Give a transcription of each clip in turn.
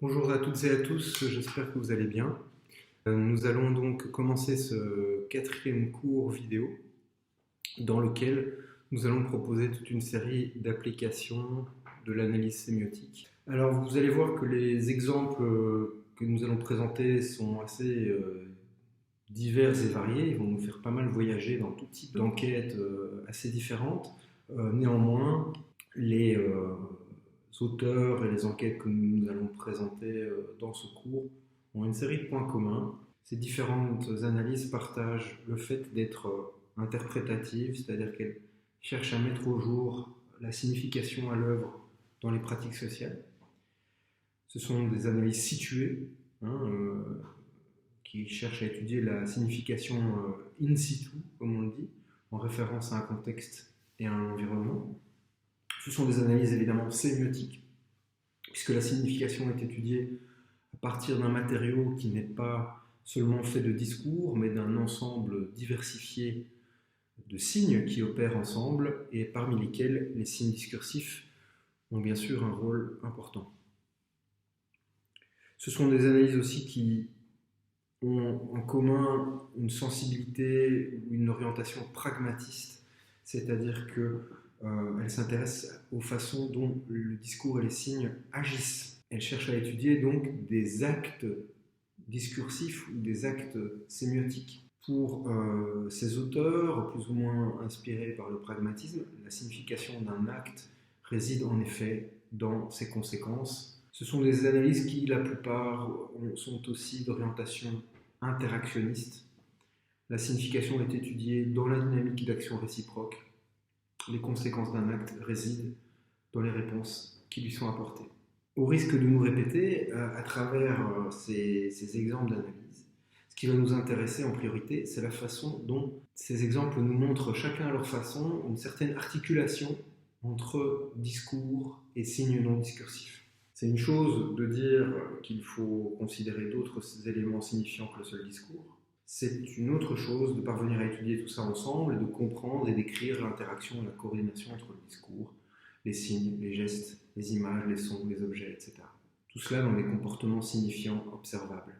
Bonjour à toutes et à tous, j'espère que vous allez bien. Nous allons donc commencer ce quatrième cours vidéo dans lequel nous allons proposer toute une série d'applications de l'analyse sémiotique. Alors vous allez voir que les exemples que nous allons présenter sont assez divers et variés, ils vont nous faire pas mal voyager dans tout type d'enquêtes assez différentes. Néanmoins, les auteurs et les enquêtes que nous allons présenter dans ce cours ont une série de points communs. Ces différentes analyses partagent le fait d'être interprétatives, c'est-à-dire qu'elles cherchent à mettre au jour la signification à l'œuvre dans les pratiques sociales. Ce sont des analyses situées, qui cherchent à étudier la signification in situ, comme on le dit, en référence à un contexte et à un environnement. Ce sont des analyses évidemment sémiotiques, puisque la signification est étudiée à partir d'un matériau qui n'est pas seulement fait de discours, mais d'un ensemble diversifié de signes qui opèrent ensemble, et parmi lesquels les signes discursifs ont bien sûr un rôle important. Ce sont des analyses aussi qui ont en commun une sensibilité ou une orientation pragmatiste, c'est-à-dire qu'elles s'intéressent aux façons dont le discours et les signes agissent. Elles cherchent à étudier donc des actes discursifs ou des actes sémiotiques. Pour ces auteurs, plus ou moins inspirés par le pragmatisme, la signification d'un acte réside en effet dans ses conséquences. Ce sont des analyses qui, la plupart, sont aussi d'orientation interactionniste. La signification est étudiée dans la dynamique d'action réciproque. Les conséquences d'un acte résident dans les réponses qui lui sont apportées. Au risque de nous répéter, à travers ces exemples d'analyse, ce qui va nous intéresser en priorité, c'est la façon dont ces exemples nous montrent chacun à leur façon une certaine articulation entre discours et signes non discursifs. C'est une chose de dire qu'il faut considérer d'autres éléments signifiants que le seul discours. C'est une autre chose de parvenir à étudier tout ça ensemble et de comprendre et d'écrire l'interaction et la coordination entre le discours, les signes, les gestes, les images, les sons, les objets, etc. Tout cela dans des comportements signifiants observables.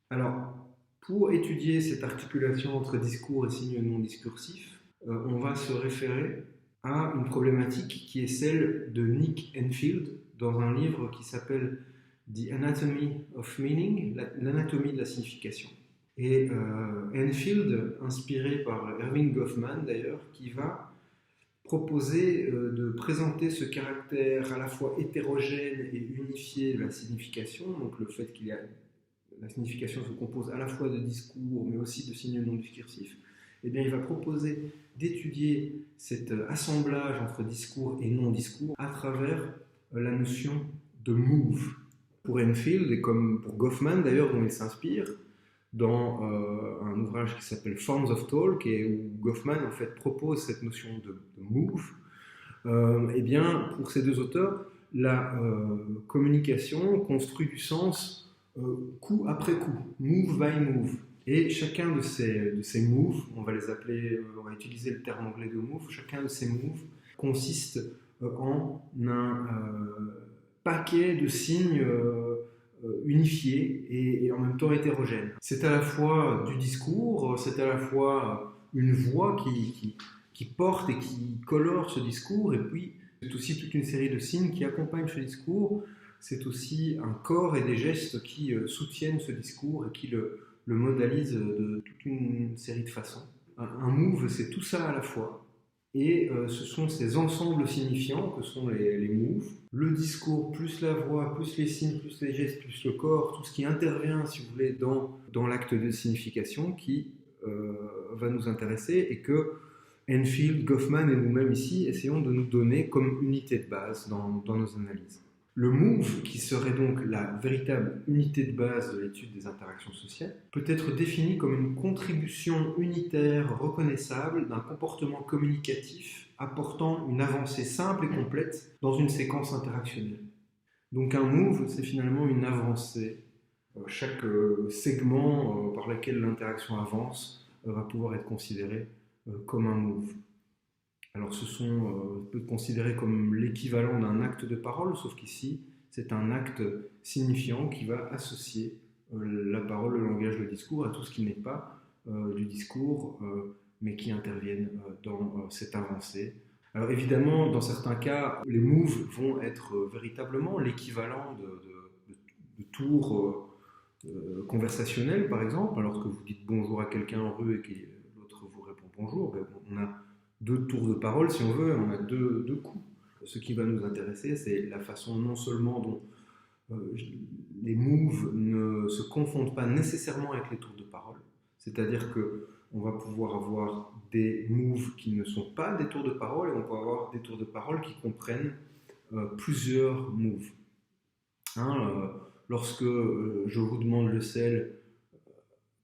Alors, pour étudier cette articulation entre discours et signes non discursifs, on va se référer à une problématique qui est celle de Nick Enfield dans un livre qui s'appelle The Anatomy of Meaning, l'anatomie de la signification. Et Enfield, inspiré par Erving Goffman d'ailleurs, qui va proposer de présenter ce caractère à la fois hétérogène et unifié de la signification, donc le fait qu'il y a la signification se compose à la fois de discours mais aussi de signes non discursifs. Eh bien, il va proposer d'étudier cet assemblage entre discours et non-discours à travers la notion de move. Pour Enfield, et comme pour Goffman d'ailleurs, dont il s'inspire, dans un ouvrage qui s'appelle Forms of Talk, et où Goffman en fait propose cette notion de move, eh bien, pour ces deux auteurs, la communication construit du sens coup après coup, move by move. Et chacun de ces moves, on va les appeler, on va utiliser le terme anglais de move, chacun de ces moves consiste en un paquet de signes unifiés et en même temps hétérogènes. C'est à la fois du discours, c'est à la fois une voix qui porte et qui colore ce discours, et puis c'est aussi toute une série de signes qui accompagnent ce discours. C'est aussi un corps et des gestes qui soutiennent ce discours et qui le modalisent de toute une série de façons. Un move, c'est tout ça à la fois. Et ce sont ces ensembles signifiants que sont les moves. Le discours, plus la voix, plus les signes, plus les gestes, plus le corps, tout ce qui intervient, si vous voulez, dans l'acte de signification qui va nous intéresser et que Enfield, Goffman et nous-mêmes ici essayons de nous donner comme unité de base dans nos analyses. Le move, qui serait donc la véritable unité de base de l'étude des interactions sociales, peut être défini comme une contribution unitaire reconnaissable d'un comportement communicatif apportant une avancée simple et complète dans une séquence interactionnelle. Donc un move, c'est finalement une avancée. Chaque segment par lequel l'interaction avance va pouvoir être considéré comme un move. Alors peut être considéré comme l'équivalent d'un acte de parole, sauf qu'ici, c'est un acte signifiant qui va associer la parole, le langage, le discours à tout ce qui n'est pas du discours, mais qui interviennent dans cette avancée. Alors évidemment, dans certains cas, les moves vont être véritablement l'équivalent de tours conversationnels, par exemple. Alors que vous dites bonjour à quelqu'un en rue et que l'autre vous répond bonjour, ben, on a deux tours de parole, si on veut, on a deux coups. Ce qui va nous intéresser, c'est la façon non seulement dont les moves ne se confondent pas nécessairement avec les tours de parole, c'est-à-dire qu'on va pouvoir avoir des moves qui ne sont pas des tours de parole et on peut avoir des tours de parole qui comprennent plusieurs moves. Lorsque je vous demande le sel,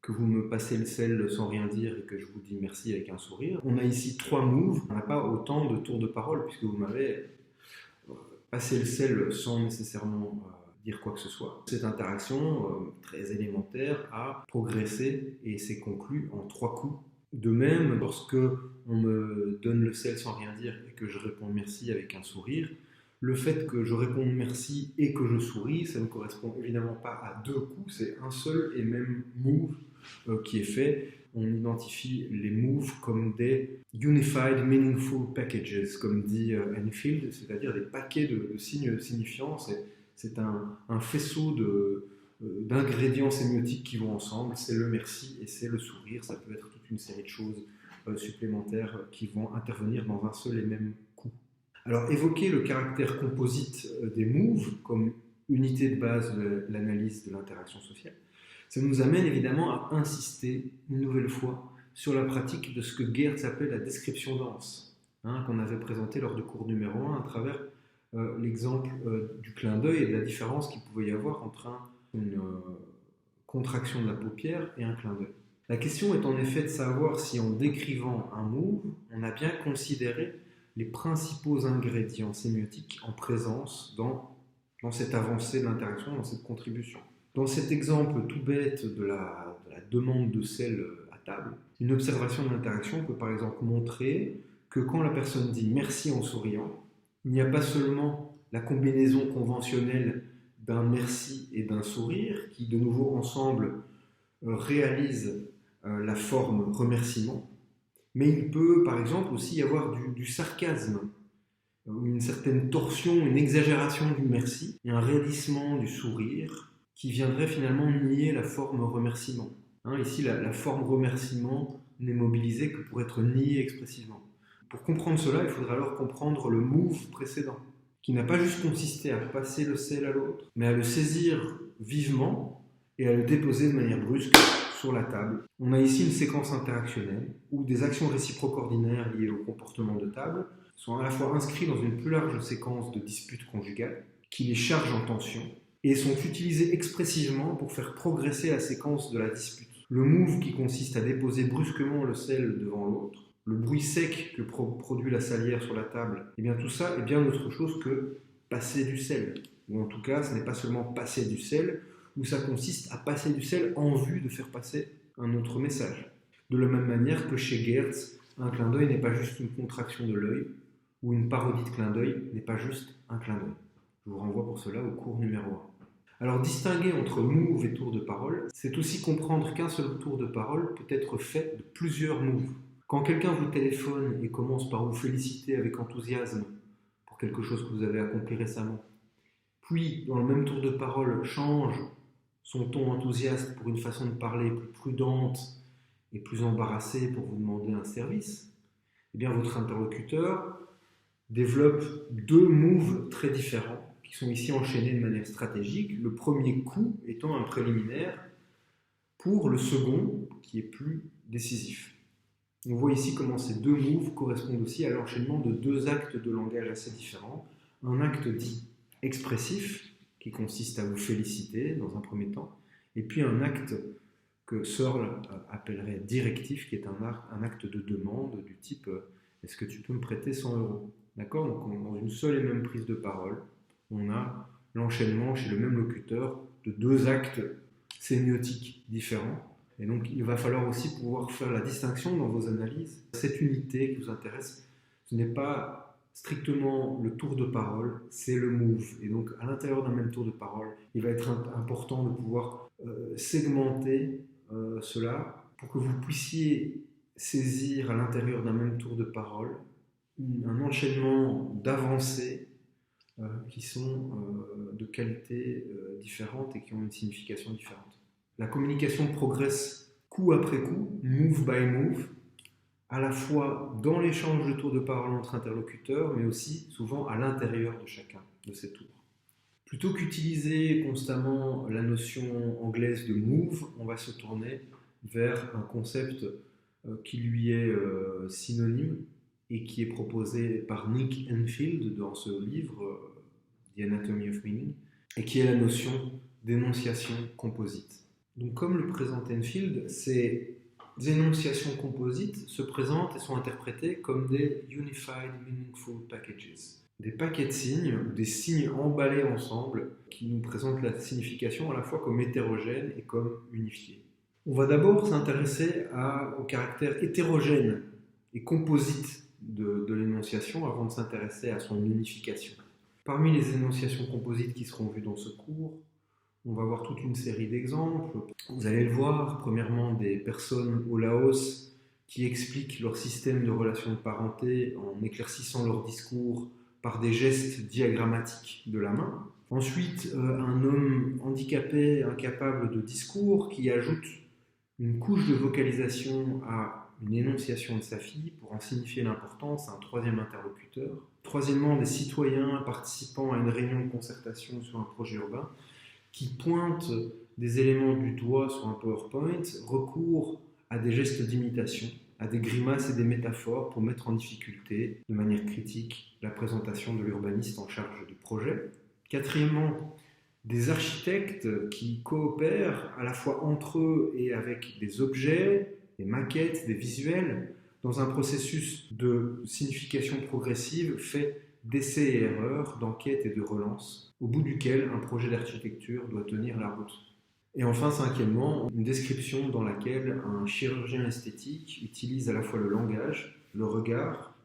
que vous me passez le sel sans rien dire et que je vous dis merci avec un sourire, on a ici 3 moves, on n'a pas autant de tours de parole puisque vous m'avez passé le sel sans nécessairement dire quoi que ce soit. Cette interaction très élémentaire a progressé et s'est conclue en 3 coups. De même, lorsque on me donne le sel sans rien dire et que je réponds merci avec un sourire, le fait que je réponde merci et que je souris, ça ne correspond évidemment pas à 2 coups, c'est un seul et même move qui est fait. On identifie les moves comme des Unified Meaningful Packages, comme dit Enfield, c'est-à-dire des paquets de signes signifiants. C'est un faisceau d'ingrédients sémiotiques qui vont ensemble. C'est le merci et c'est le sourire. Ça peut être toute une série de choses supplémentaires qui vont intervenir dans un seul et même coup. Alors, évoquer le caractère composite des moves comme unité de base de l'analyse de l'interaction sociale, ça nous amène évidemment à insister une nouvelle fois sur la pratique de ce que Geertz appelle la description dense, qu'on avait présenté lors du cours numéro 1 à travers l'exemple du clin d'œil et de la différence qu'il pouvait y avoir entre une contraction de la paupière et un clin d'œil. La question est en effet de savoir si en décrivant un move, on a bien considéré les principaux ingrédients sémiotiques en présence dans cette avancée de l'interaction, dans cette contribution. Dans cet exemple tout bête de la demande de sel à table, une observation de l'interaction peut par exemple montrer que quand la personne dit merci en souriant, il n'y a pas seulement la combinaison conventionnelle d'un merci et d'un sourire qui de nouveau ensemble réalisent la forme remerciement, mais il peut par exemple aussi y avoir du sarcasme, une certaine torsion, une exagération du merci et un raidissement du sourire qui viendrait finalement nier la forme remerciement. Ici, la forme remerciement n'est mobilisée que pour être niée expressivement. Pour comprendre cela, il faudra alors comprendre le move précédent, qui n'a pas juste consisté à passer le sel à l'autre, mais à le saisir vivement et à le déposer de manière brusque sur la table. On a ici une séquence interactionnelle où des actions réciproques ordinaires liées au comportement de table sont à la fois inscrites dans une plus large séquence de disputes conjugales qui les chargent en tension et sont utilisées expressivement pour faire progresser la séquence de la dispute. Le move qui consiste à déposer brusquement le sel devant l'autre, le bruit sec que produit la salière sur la table, et bien tout ça est bien autre chose que passer du sel. Ou en tout cas, ce n'est pas seulement passer du sel, où ça consiste à passer du sel en vue de faire passer un autre message. De la même manière que chez Geertz, un clin d'œil n'est pas juste une contraction de l'œil, ou une parodie de clin d'œil n'est pas juste un clin d'œil. Je vous renvoie pour cela au cours numéro 1. Alors, distinguer entre move et tour de parole, c'est aussi comprendre qu'un seul tour de parole peut être fait de plusieurs moves. Quand quelqu'un vous téléphone et commence par vous féliciter avec enthousiasme pour quelque chose que vous avez accompli récemment, puis, dans le même tour de parole, change son ton enthousiaste pour une façon de parler plus prudente et plus embarrassée pour vous demander un service, eh bien, votre interlocuteur développe 2 moves très différents qui sont ici enchaînés de manière stratégique, le premier coup étant un préliminaire pour le second qui est plus décisif. On voit ici comment ces 2 moves correspondent aussi à l'enchaînement de 2 actes de langage assez différents. Un acte dit expressif, qui consiste à vous féliciter dans un premier temps, et puis un acte que Searle appellerait directif, qui est un acte de demande du type « est-ce que tu peux me prêter 100 €? D'accord ? Donc dans une seule et même prise de parole, on a l'enchaînement chez le même locuteur de 2 actes sémiotiques différents. Et donc il va falloir aussi pouvoir faire la distinction dans vos analyses. Cette unité qui vous intéresse, ce n'est pas strictement le tour de parole, c'est le move. Et donc, à l'intérieur d'un même tour de parole, il va être important de pouvoir segmenter cela pour que vous puissiez saisir à l'intérieur d'un même tour de parole un enchaînement d'avancées qui sont de qualité différentes et qui ont une signification différente. La communication progresse coup après coup, move by move, à la fois dans l'échange de tours de parole entre interlocuteurs, mais aussi souvent à l'intérieur de chacun de ces tours. Plutôt qu'utiliser constamment la notion anglaise de move, on va se tourner vers un concept qui lui est synonyme et qui est proposé par Nick Enfield dans ce livre, The Anatomy of Meaning, et qui est la notion d'énonciation composite. Donc, comme le présente Enfield, ces énonciations composites se présentent et sont interprétées comme des Unified Meaningful Packages, des paquets de signes, ou des signes emballés ensemble qui nous présentent la signification à la fois comme hétérogène et comme unifiée. On va d'abord s'intéresser au caractère hétérogène et composite de l'énonciation avant de s'intéresser à son unification. Parmi les énonciations composites qui seront vues dans ce cours, on va voir toute une série d'exemples. Vous allez le voir, premièrement, des personnes au Laos qui expliquent leur système de relations de parenté en éclaircissant leur discours par des gestes diagrammatiques de la main. Ensuite, un homme handicapé, incapable de discours, qui ajoute une couche de vocalisation à une énonciation de sa fille pour en signifier l'importance à un troisième interlocuteur. Troisièmement, des citoyens participant à une réunion de concertation sur un projet urbain qui pointent des éléments du doigt sur un PowerPoint, recourent à des gestes d'imitation, à des grimaces et des métaphores pour mettre en difficulté, de manière critique, la présentation de l'urbaniste en charge du projet. Quatrièmement, des architectes qui coopèrent à la fois entre eux et avec des objets, des maquettes, des visuels, dans un processus de signification progressive fait d'essais et erreurs, d'enquête et de relance, au bout duquel un projet d'architecture doit tenir la route. Et enfin, cinquièmement, une description dans laquelle un chirurgien esthétique utilise à la fois le langage, le regard,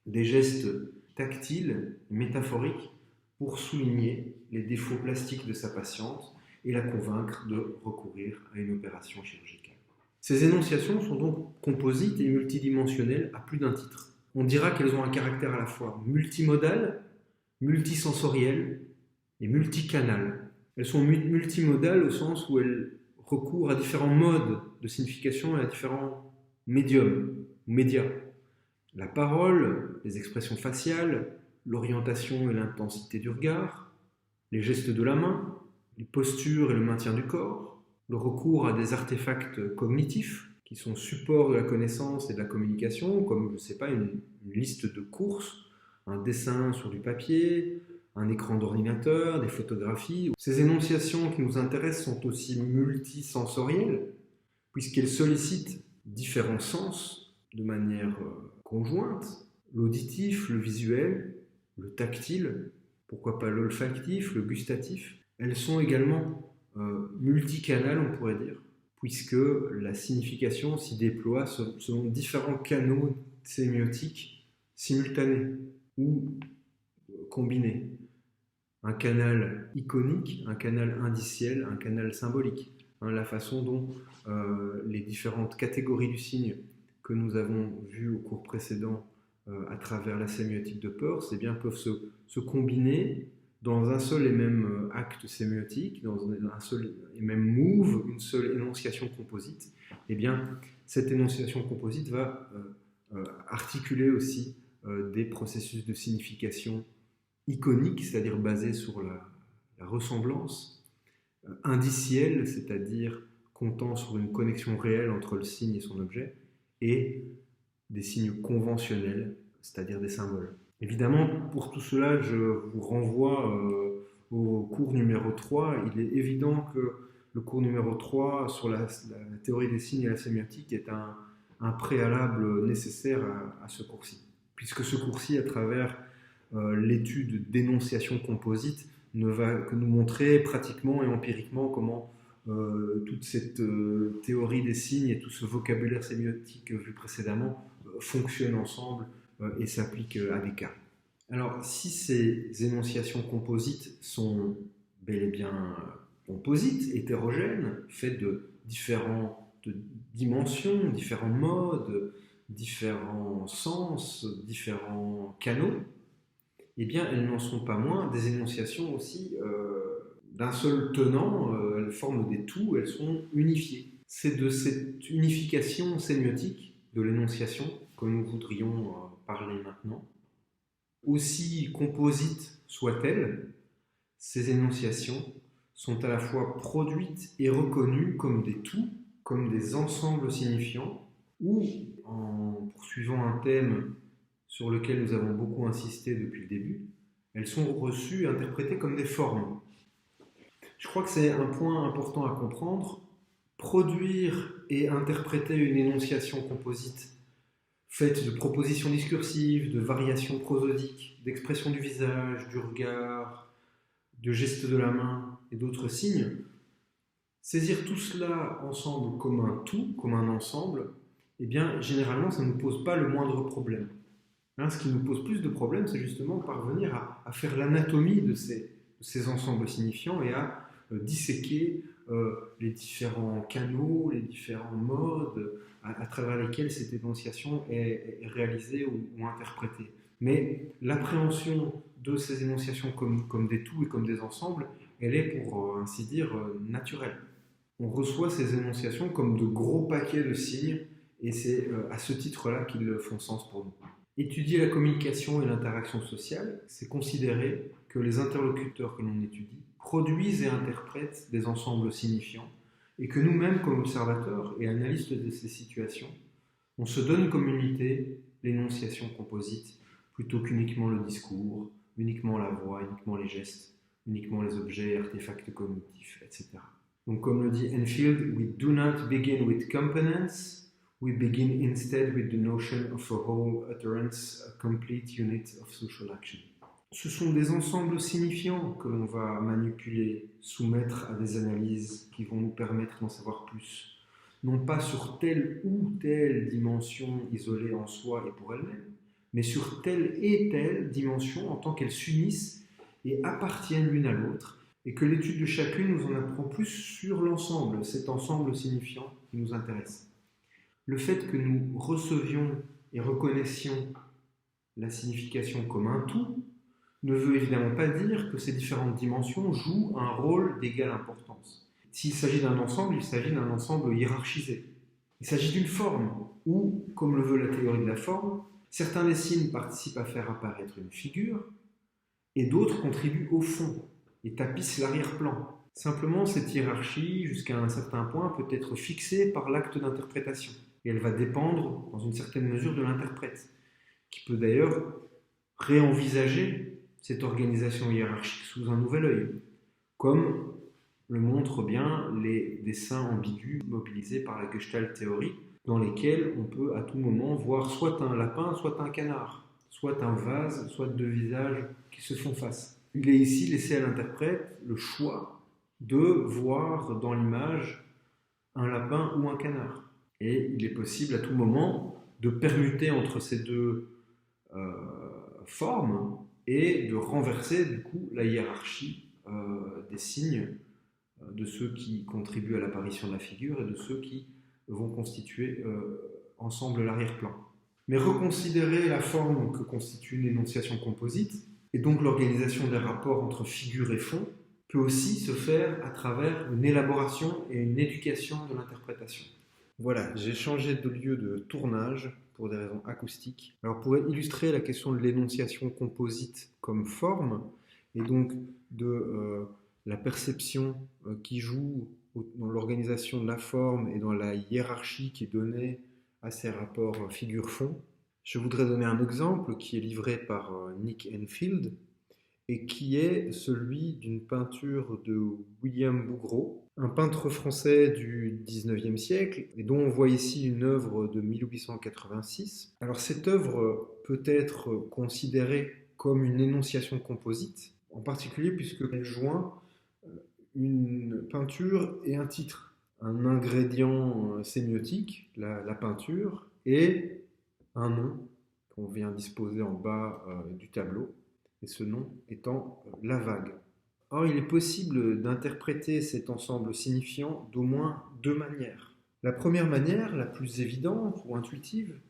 des gestes tactiles, métaphoriques, pour souligner les défauts plastiques de sa patiente et la convaincre de recourir à une opération chirurgicale. Ces énonciations sont donc composites et multidimensionnelles à plus d'un titre. On dira qu'elles ont un caractère à la fois multimodal, multisensoriel et multicanal. Elles sont multimodales au sens où elles recourent à différents modes de signification et à différents médiums ou médias. La parole, les expressions faciales, l'orientation et l'intensité du regard, les gestes de la main, les postures et le maintien du corps, le recours à des artefacts cognitifs qui sont supports de la connaissance et de la communication, comme, je ne sais pas, une liste de courses, un dessin sur du papier, un écran d'ordinateur, des photographies. Ces énonciations qui nous intéressent sont aussi multisensorielles, puisqu'elles sollicitent différents sens de manière conjointe, l'auditif, le visuel, le tactile, pourquoi pas l'olfactif, le gustatif. Elles sont également multicanales, on pourrait dire, puisque la signification s'y déploie selon différents canaux sémiotiques simultanés ou combinés. Un canal iconique, un canal indiciel, un canal symbolique. La façon dont les différentes catégories du signe que nous avons vues au cours précédent à travers la sémiotique de Peirce, eh bien, peuvent se combiner dans un seul et même acte sémiotique, dans un seul et même move, une seule énonciation composite. Eh bien, cette énonciation composite va articuler aussi des processus de signification iconique, c'est-à-dire basé sur la ressemblance, indicielle, c'est-à-dire comptant sur une connexion réelle entre le signe et son objet, et des signes conventionnels, c'est-à-dire des symboles. Évidemment, pour tout cela, je vous renvoie au cours numéro 3. Il est évident que le cours numéro 3 sur la théorie des signes et la sémiotique est un préalable nécessaire à ce cours-ci, puisque ce cours-ci, à travers l'étude d'énonciation composite, ne va que nous montrer pratiquement et empiriquement comment toute cette théorie des signes et tout ce vocabulaire sémiotique vu précédemment fonctionnent ensemble et s'appliquent à des cas. Alors, si ces énonciations composites sont bel et bien composites, hétérogènes, faites de différentes dimensions, différents modes, différents sens, différents canaux, eh bien, elles n'en sont pas moins des énonciations aussi d'un seul tenant, elles forment des tout, elles sont unifiées. C'est de cette unification sémiotique de l'énonciation que nous voudrions parler maintenant. Aussi composites soient-elles, ces énonciations sont à la fois produites et reconnues comme des tout, comme des ensembles signifiants, ou, en poursuivant un thème sur lequel nous avons beaucoup insisté depuis le début, elles sont reçues et interprétées comme des formes. Je crois que c'est un point important à comprendre. Produire et interpréter une énonciation composite faite de propositions discursives, de variations prosodiques, d'expressions du visage, du regard, de gestes de la main et d'autres signes, saisir tout cela ensemble comme un tout, comme un ensemble, eh bien, généralement, ça ne nous pose pas le moindre problème. Hein, ce qui nous pose plus de problèmes, c'est justement parvenir à faire l'anatomie de ces ensembles signifiants et à disséquer les différents canaux, les différents modes à travers lesquels cette énonciation est réalisée ou interprétée. Mais l'appréhension de ces énonciations comme des tout et comme des ensembles, elle est pour ainsi dire naturelle. On reçoit ces énonciations comme de gros paquets de signes et c'est à ce titre-là qu'ils font sens pour nous. Étudier la communication et l'interaction sociale, c'est considérer que les interlocuteurs que l'on étudie produisent et interprètent des ensembles signifiants et que nous-mêmes, comme observateurs et analystes de ces situations, on se donne comme unité l'énonciation composite plutôt qu'uniquement le discours, uniquement la voix, uniquement les gestes, uniquement les objets et artefacts cognitifs, etc. Donc comme le dit Enfield, we do not begin with components, we begin instead with the notion of a whole utterance, a complete unit of social action. Ce sont des ensembles signifiants que l'on va manipuler, soumettre à des analyses qui vont nous permettre d'en savoir plus, non pas sur telle ou telle dimension isolée en soi et pour elle-même, mais sur telle et telle dimension en tant qu'elles s'unissent et appartiennent l'une à l'autre, et que l'étude de chacune nous en apprend plus sur l'ensemble, cet ensemble signifiant qui nous intéresse. Le fait que nous recevions et reconnaissions la signification comme un tout ne veut évidemment pas dire que ces différentes dimensions jouent un rôle d'égale importance. S'il s'agit d'un ensemble, il s'agit d'un ensemble hiérarchisé. Il s'agit d'une forme où, comme le veut la théorie de la forme, certains des signes participent à faire apparaître une figure et d'autres contribuent au fond et tapissent l'arrière-plan. Simplement, cette hiérarchie, jusqu'à un certain point, peut être fixée par l'acte d'interprétation. Et elle va dépendre, dans une certaine mesure, de l'interprète, qui peut d'ailleurs réenvisager cette organisation hiérarchique sous un nouvel œil, comme le montrent bien les dessins ambigus mobilisés par la Gestalt théorie, dans lesquels on peut à tout moment voir soit un lapin, soit un canard, soit un vase, soit deux visages qui se font face. Il est ici laissé à l'interprète le choix de voir dans l'image un lapin ou un canard. Et il est possible à tout moment de permuter entre ces deux formes et de renverser du coup la hiérarchie des signes de ceux qui contribuent à l'apparition de la figure et de ceux qui vont constituer ensemble l'arrière-plan. Mais reconsidérer la forme que constitue une énonciation composite et donc l'organisation des rapports entre figure et fond peut aussi se faire à travers une élaboration et une éducation de l'interprétation. Voilà, j'ai changé de lieu de tournage pour des raisons acoustiques. Alors pour illustrer la question de l'énonciation composite comme forme, et donc de la perception qui joue dans l'organisation de la forme et dans la hiérarchie qui est donnée à ces rapports figure-fond, je voudrais donner un exemple qui est livré par Nick Enfield, et qui est celui d'une peinture de William Bouguereau, un peintre français du XIXe siècle, et dont on voit ici une œuvre de 1886. Alors cette œuvre peut être considérée comme une énonciation composite, en particulier puisqu'elle joint une peinture et un titre, un ingrédient sémiotique, la peinture, et un nom qu'on vient disposer en bas du tableau, et ce nom étant la vague. Or, il est possible d'interpréter cet ensemble signifiant d'au moins deux manières. La première manière, la plus évidente ou intuitive,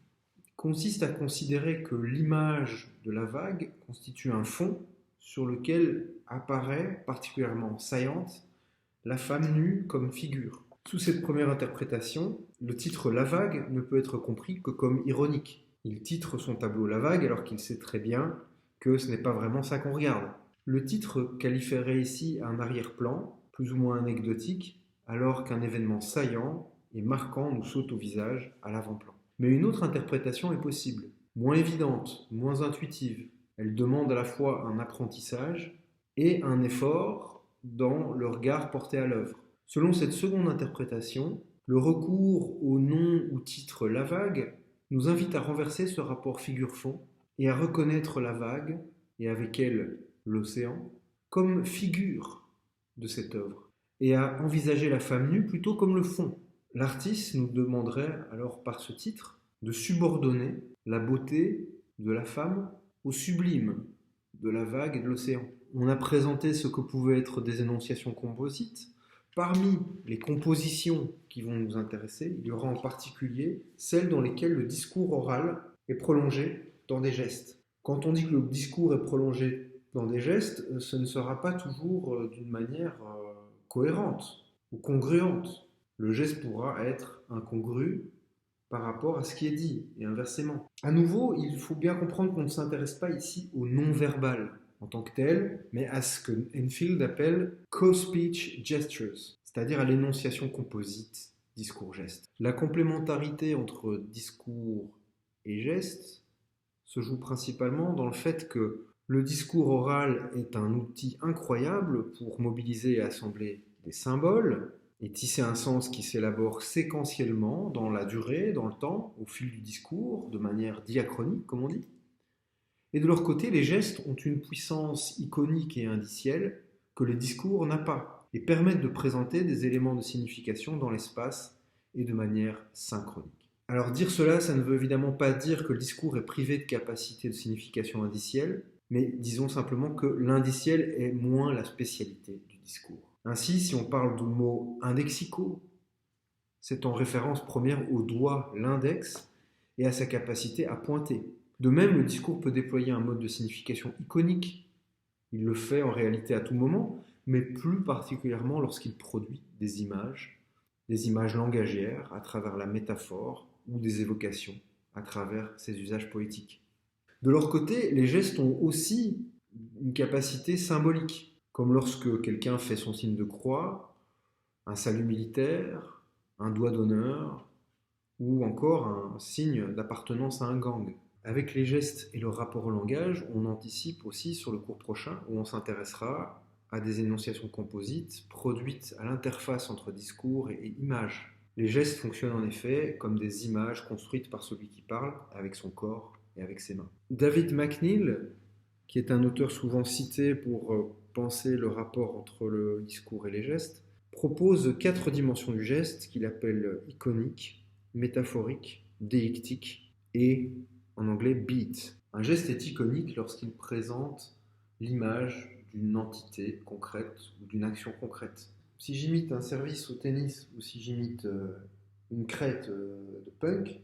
consiste à considérer que l'image de la vague constitue un fond sur lequel apparaît particulièrement saillante la femme nue comme figure. Sous cette première interprétation, le titre La Vague ne peut être compris que comme ironique. Il titre son tableau La Vague alors qu'il sait très bien que ce n'est pas vraiment ça qu'on regarde. Le titre qualifierait ici un arrière-plan, plus ou moins anecdotique, alors qu'un événement saillant et marquant nous saute au visage à l'avant-plan. Mais une autre interprétation est possible, moins évidente, moins intuitive. Elle demande à la fois un apprentissage et un effort dans le regard porté à l'œuvre. Selon cette seconde interprétation, le recours au nom ou titre La Vague nous invite à renverser ce rapport figure-fond et à reconnaître la vague, et avec elle l'océan, comme figure de cette œuvre, et à envisager la femme nue plutôt comme le fond. L'artiste nous demanderait alors par ce titre de subordonner la beauté de la femme au sublime de la vague et de l'océan. On a présenté ce que pouvaient être des énonciations composites. Parmi les compositions qui vont nous intéresser, il y aura en particulier celles dans lesquelles le discours oral est prolongé dans des gestes. Quand on dit que le discours est prolongé dans des gestes, ce ne sera pas toujours d'une manière cohérente ou congruente. Le geste pourra être incongru par rapport à ce qui est dit, et inversement. À nouveau, il faut bien comprendre qu'on ne s'intéresse pas ici au non-verbal en tant que tel, mais à ce que Enfield appelle co-speech gestures, c'est-à-dire à l'énonciation composite, discours-geste. La complémentarité entre discours et geste se joue principalement dans le fait que le discours oral est un outil incroyable pour mobiliser et assembler des symboles, et tisser un sens qui s'élabore séquentiellement dans la durée, dans le temps, au fil du discours, de manière diachronique, comme on dit. Et de leur côté, les gestes ont une puissance iconique et indicielle que le discours n'a pas, et permettent de présenter des éléments de signification dans l'espace et de manière synchronique. Alors dire cela, ça ne veut évidemment pas dire que le discours est privé de capacité de signification indicielle, mais disons simplement que l'indiciel est moins la spécialité du discours. Ainsi, si on parle du mot indexicaux, c'est en référence première au doigt, l'index, et à sa capacité à pointer. De même, le discours peut déployer un mode de signification iconique. Il le fait en réalité à tout moment, mais plus particulièrement lorsqu'il produit des images langagières à travers la métaphore ou des évocations à travers ses usages poétiques. De leur côté, les gestes ont aussi une capacité symbolique, comme lorsque quelqu'un fait son signe de croix, un salut militaire, un doigt d'honneur, ou encore un signe d'appartenance à un gang. Avec les gestes et le rapport au langage, on anticipe aussi sur le cours prochain où on s'intéressera à des énonciations composites produites à l'interface entre discours et images. Les gestes fonctionnent en effet comme des images construites par celui qui parle avec son corps et avec ses mains. David McNeill, qui est un auteur souvent cité pour penser le rapport entre le discours et les gestes, propose 4 dimensions du geste qu'il appelle iconique, métaphorique, déictique et, en anglais, beat. Un geste est iconique lorsqu'il présente l'image d'une entité concrète ou d'une action concrète. Si j'imite un service au tennis ou si j'imite une crête de punk,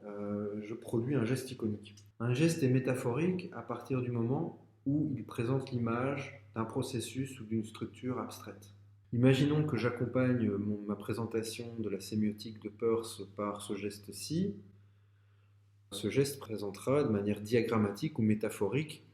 je produis un geste iconique. Un geste est métaphorique à partir du moment où il présente l'image d'un processus ou d'une structure abstraite. Imaginons que j'accompagne ma présentation de la sémiotique de Peirce par ce geste-ci. Ce geste présentera de manière diagrammatique ou métaphorique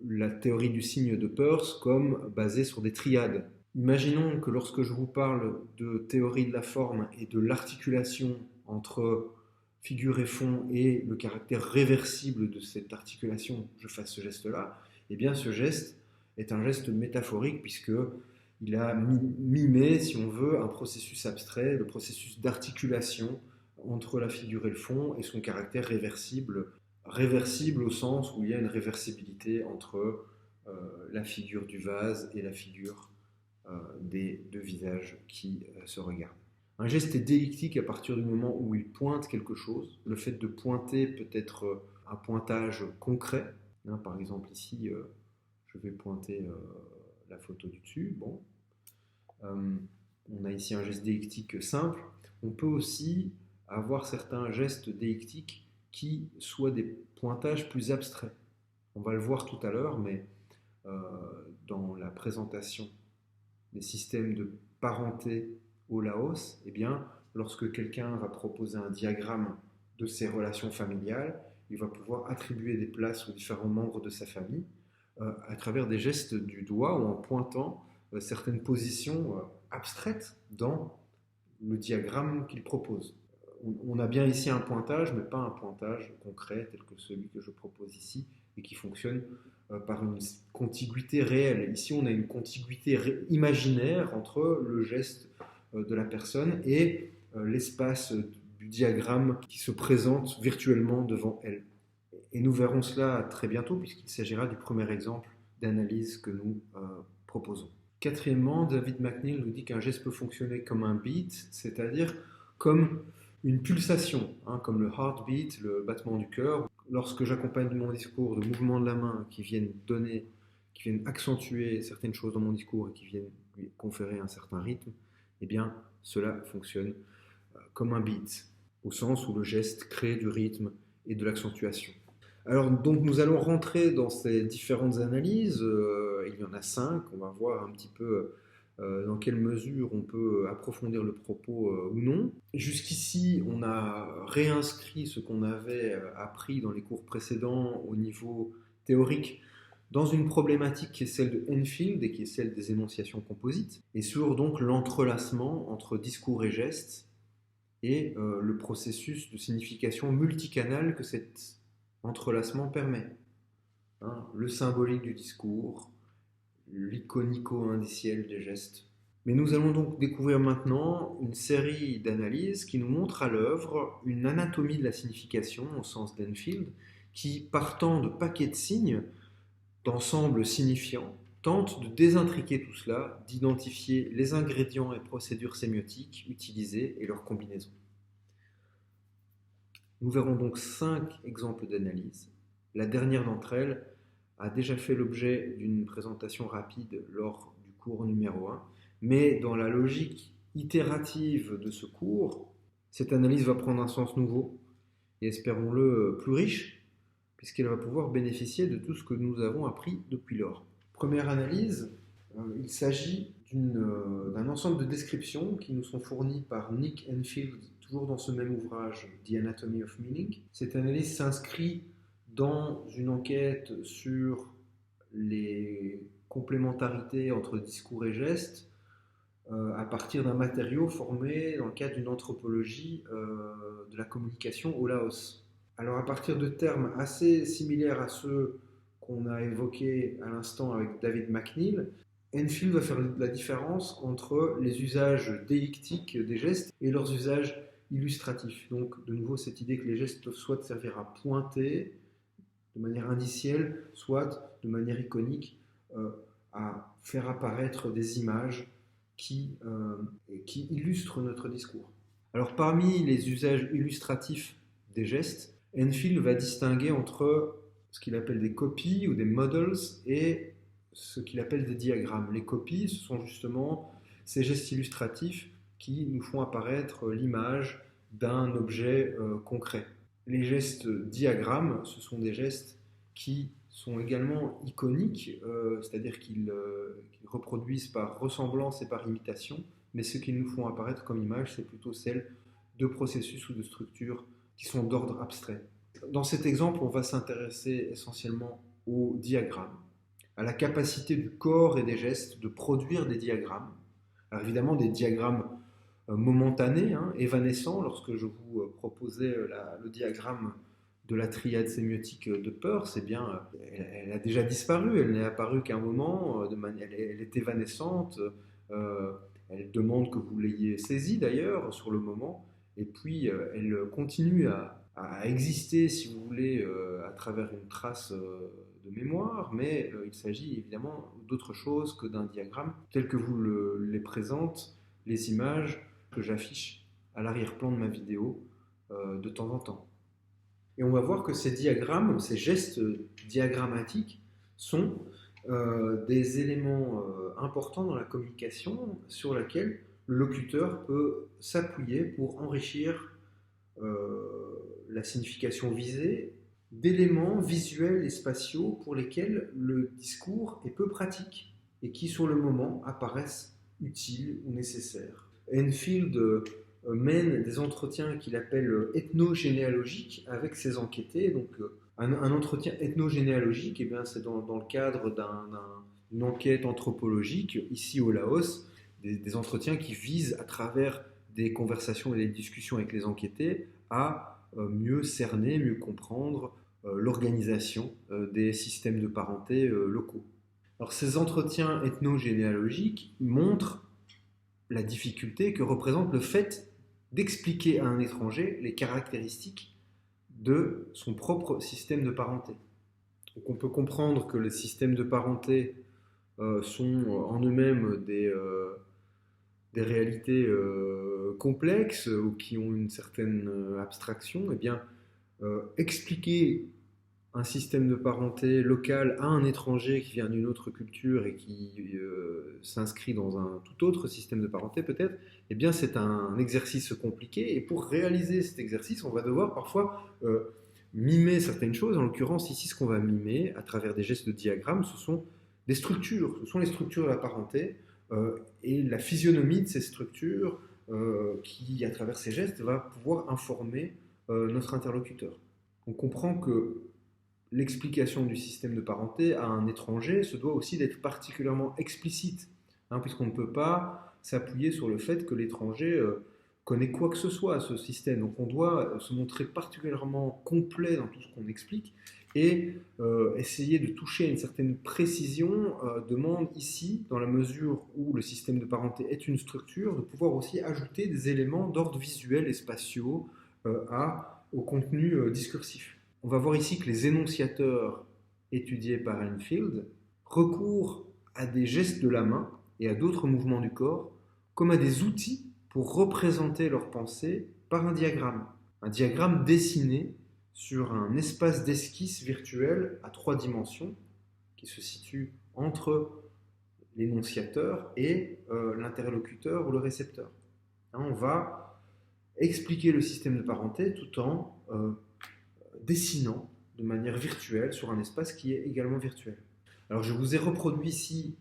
la théorie du signe de Peirce comme basée sur des triades. Imaginons que lorsque je vous parle de théorie de la forme et de l'articulation entre figure et fond et le caractère réversible de cette articulation, je fasse ce geste-là, eh bien ce geste est un geste métaphorique puisqu'il a mimé, si on veut, un processus abstrait, le processus d'articulation entre la figure et le fond et son caractère réversible au sens où il y a une réversibilité entre la figure du vase et la figure des deux visages qui se regardent. Un geste est déictique à partir du moment où il pointe quelque chose. Le fait de pointer peut être un pointage concret, Hein, par exemple, ici, je vais pointer la photo du dessus. Bon. On a ici un geste déictique simple. On peut aussi avoir certains gestes déictiques qui soient des pointages plus abstraits. On va le voir tout à l'heure, mais euh, dans la présentation des systèmes de parenté au Laos, eh bien, lorsque quelqu'un va proposer un diagramme de ses relations familiales, il va pouvoir attribuer des places aux différents membres de sa famille à travers des gestes du doigt ou en pointant certaines positions abstraites dans le diagramme qu'il propose. On a bien ici un pointage, mais pas un pointage concret tel que celui que je propose ici et qui fonctionne par une contiguïté réelle. Ici, on a une contiguïté imaginaire entre le geste de la personne et l'espace du diagramme qui se présente virtuellement devant elle. Et nous verrons cela très bientôt puisqu'il s'agira du premier exemple d'analyse que nous proposons. Quatrièmement, David McNeill nous dit qu'un geste peut fonctionner comme un beat, c'est-à-dire comme une pulsation, hein, comme le heartbeat, le battement du cœur. Lorsque j'accompagne mon discours de mouvements de la main qui viennent accentuer certaines choses dans mon discours et qui viennent lui conférer un certain rythme, eh bien, cela fonctionne comme un beat, au sens où le geste crée du rythme et de l'accentuation. Alors, donc, nous allons rentrer dans ces différentes analyses. Il y en a 5. On va voir un petit peu dans quelle mesure on peut approfondir le propos ou non. Jusqu'ici, on a réinscrit ce qu'on avait appris dans les cours précédents au niveau théorique dans une problématique qui est celle de Enfield et qui est celle des énonciations composites, et sur donc l'entrelacement entre discours et gestes et le processus de signification multicanale que cet entrelacement permet. Hein, le symbolique du discours, l'iconico-indiciel des gestes. Mais nous allons donc découvrir maintenant une série d'analyses qui nous montrent à l'œuvre une anatomie de la signification au sens d'Enfield, qui, partant de paquets de signes, d'ensembles signifiants, tente de désintriquer tout cela, d'identifier les ingrédients et procédures sémiotiques utilisés et leurs combinaisons. Nous verrons donc 5 exemples d'analyse. La dernière d'entre elles a déjà fait l'objet d'une présentation rapide lors du cours numéro 1, mais dans la logique itérative de ce cours, cette analyse va prendre un sens nouveau et espérons-le plus riche, puisqu'elle va pouvoir bénéficier de tout ce que nous avons appris depuis lors. Première analyse, il s'agit d'un ensemble de descriptions qui nous sont fournies par Nick Enfield, toujours dans ce même ouvrage, The Anatomy of Meaning. Cette analyse s'inscrit dans une enquête sur les complémentarités entre discours et gestes à partir d'un matériau formé dans le cadre d'une anthropologie de la communication au Laos. Alors à partir de termes assez similaires à ceux qu'on a évoqués à l'instant avec David McNeill, Enfield va faire la différence entre les usages déictiques des gestes et leurs usages illustratifs. Donc de nouveau cette idée que les gestes peuvent soit servir à pointer de manière indicielle, soit de manière iconique à faire apparaître des images qui illustrent notre discours. Alors parmi les usages illustratifs des gestes, Enfield va distinguer entre ce qu'il appelle des copies ou des models et ce qu'il appelle des diagrammes. Les copies, ce sont justement ces gestes illustratifs qui nous font apparaître l'image d'un objet concret. Les gestes diagrammes, ce sont des gestes qui sont également iconiques, c'est-à-dire qu'ils reproduisent par ressemblance et par imitation, mais ce qu'ils nous font apparaître comme image, c'est plutôt celle de processus ou de structures qui sont d'ordre abstrait. Dans cet exemple, on va s'intéresser essentiellement aux diagrammes, à la capacité du corps et des gestes de produire des diagrammes. Alors évidemment, des diagrammes momentanés, évanescents. Lorsque je vous proposais le diagramme de la triade sémiotique de Peirce, eh bien, elle a déjà disparu, elle n'est apparue qu'à un moment, elle est évanescente, elle demande que vous l'ayez saisie d'ailleurs sur le moment, et puis elle continue à exister, si vous voulez, à travers une trace de mémoire, mais il s'agit évidemment d'autre chose que d'un diagramme tel que vous les présente les images que j'affiche à l'arrière-plan de ma vidéo de temps en temps. Et on va voir que ces diagrammes, ces gestes diagrammatiques sont des éléments importants dans la communication sur laquelle le locuteur peut s'appuyer pour enrichir la signification visée d'éléments visuels et spatiaux pour lesquels le discours est peu pratique et qui, sur le moment, apparaissent utiles ou nécessaires. Enfield mène des entretiens qu'il appelle ethnogénéalogiques avec ses enquêtés. Donc, un entretien ethnogénéalogique, eh bien, c'est dans le cadre d'une enquête anthropologique, ici au Laos, des entretiens qui visent, à travers des conversations et des discussions avec les enquêtés, à mieux cerner, mieux comprendre l'organisation des systèmes de parenté locaux. Alors, ces entretiens ethnogénéalogiques montrent la difficulté que représente le fait d'expliquer à un étranger les caractéristiques de son propre système de parenté. Donc on peut comprendre que les systèmes de parenté sont en eux-mêmes des réalités complexes ou qui ont une certaine abstraction. Eh bien, expliquer un système de parenté local à un étranger qui vient d'une autre culture et qui s'inscrit dans un tout autre système de parenté peut-être, eh bien c'est un exercice compliqué et pour réaliser cet exercice, on va devoir parfois mimer certaines choses. En l'occurrence ici, ce qu'on va mimer à travers des gestes de diagramme, ce sont des structures, ce sont les structures de la parenté et la physionomie de ces structures qui, à travers ces gestes, va pouvoir informer notre interlocuteur. On comprend que l'explication du système de parenté à un étranger se doit aussi d'être particulièrement explicite, puisqu'on ne peut pas s'appuyer sur le fait que l'étranger connaît quoi que ce soit à ce système. Donc on doit se montrer particulièrement complet dans tout ce qu'on explique et essayer de toucher à une certaine précision demande ici, dans la mesure où le système de parenté est une structure, de pouvoir aussi ajouter des éléments d'ordre visuel et spatiaux au contenu discursif. On va voir ici que les énonciateurs étudiés par Enfield recourent à des gestes de la main et à d'autres mouvements du corps comme à des outils pour représenter leur pensée par un diagramme. Un diagramme dessiné sur un espace d'esquisse virtuel à 3 dimensions qui se situe entre l'énonciateur et l'interlocuteur ou le récepteur. On va expliquer le système de parenté tout en dessinant de manière virtuelle sur un espace qui est également virtuel. Alors je vous ai reproduit ici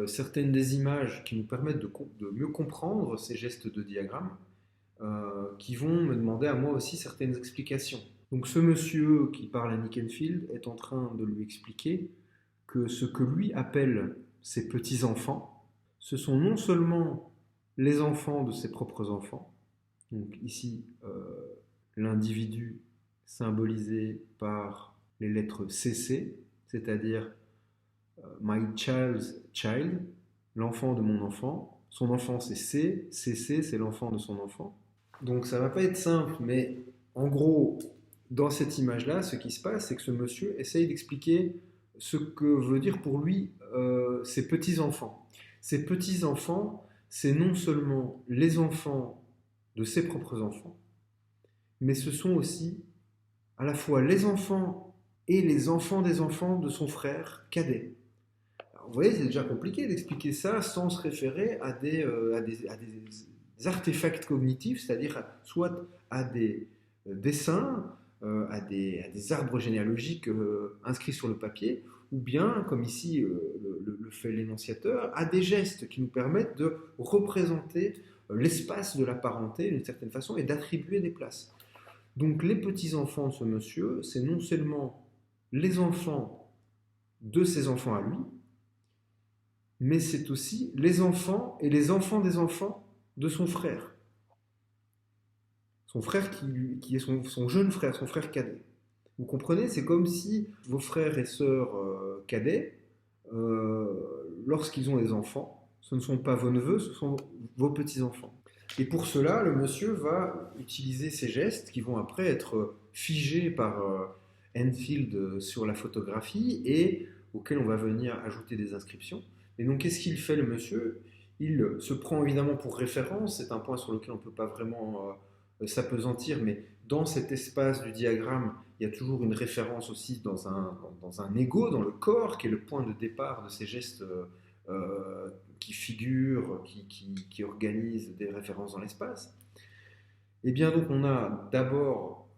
certaines des images qui nous permettent de mieux comprendre ces gestes de diagramme qui vont me demander à moi aussi certaines explications. Donc ce monsieur qui parle à Nick Enfield est en train de lui expliquer que ce que lui appelle ses petits-enfants, ce sont non seulement les enfants de ses propres enfants, donc ici l'individu symbolisé par les lettres CC, c'est-à-dire my child's child, l'enfant de mon enfant. Son enfant c'est C, CC c'est l'enfant de son enfant. Donc ça va pas être simple, mais en gros, dans cette image-là, ce qui se passe, c'est que ce monsieur essaye d'expliquer ce que veut dire pour lui ses petits-enfants. Ses petits-enfants, c'est non seulement les enfants de ses propres enfants, mais ce sont aussi à la fois les enfants et les enfants des enfants de son frère cadet. Alors, vous voyez, c'est déjà compliqué d'expliquer ça sans se référer à des artefacts cognitifs, c'est-à-dire soit à des dessins, à des arbres généalogiques inscrits sur le papier, ou bien, comme ici le fait l'énonciateur, à des gestes qui nous permettent de représenter l'espace de la parenté d'une certaine façon et d'attribuer des places. Donc les petits-enfants de ce monsieur, c'est non seulement les enfants de ses enfants à lui, mais c'est aussi les enfants et les enfants des enfants de son frère. Son frère qui est son jeune frère, son frère cadet. Vous comprenez, c'est comme si vos frères et sœurs cadets, lorsqu'ils ont des enfants, ce ne sont pas vos neveux, ce sont vos petits-enfants. Et pour cela, le monsieur va utiliser ces gestes qui vont après être figés par Enfield sur la photographie et auxquels on va venir ajouter des inscriptions. Et donc, qu'est-ce qu'il fait, le monsieur? Il se prend évidemment pour référence, c'est un point sur lequel on ne peut pas vraiment s'apesantir, mais dans cet espace du diagramme, il y a toujours une référence aussi dans un ego, dans le corps, qui est le point de départ de ces gestes qui figurent, qui organisent des références dans l'espace. Et bien donc on a d'abord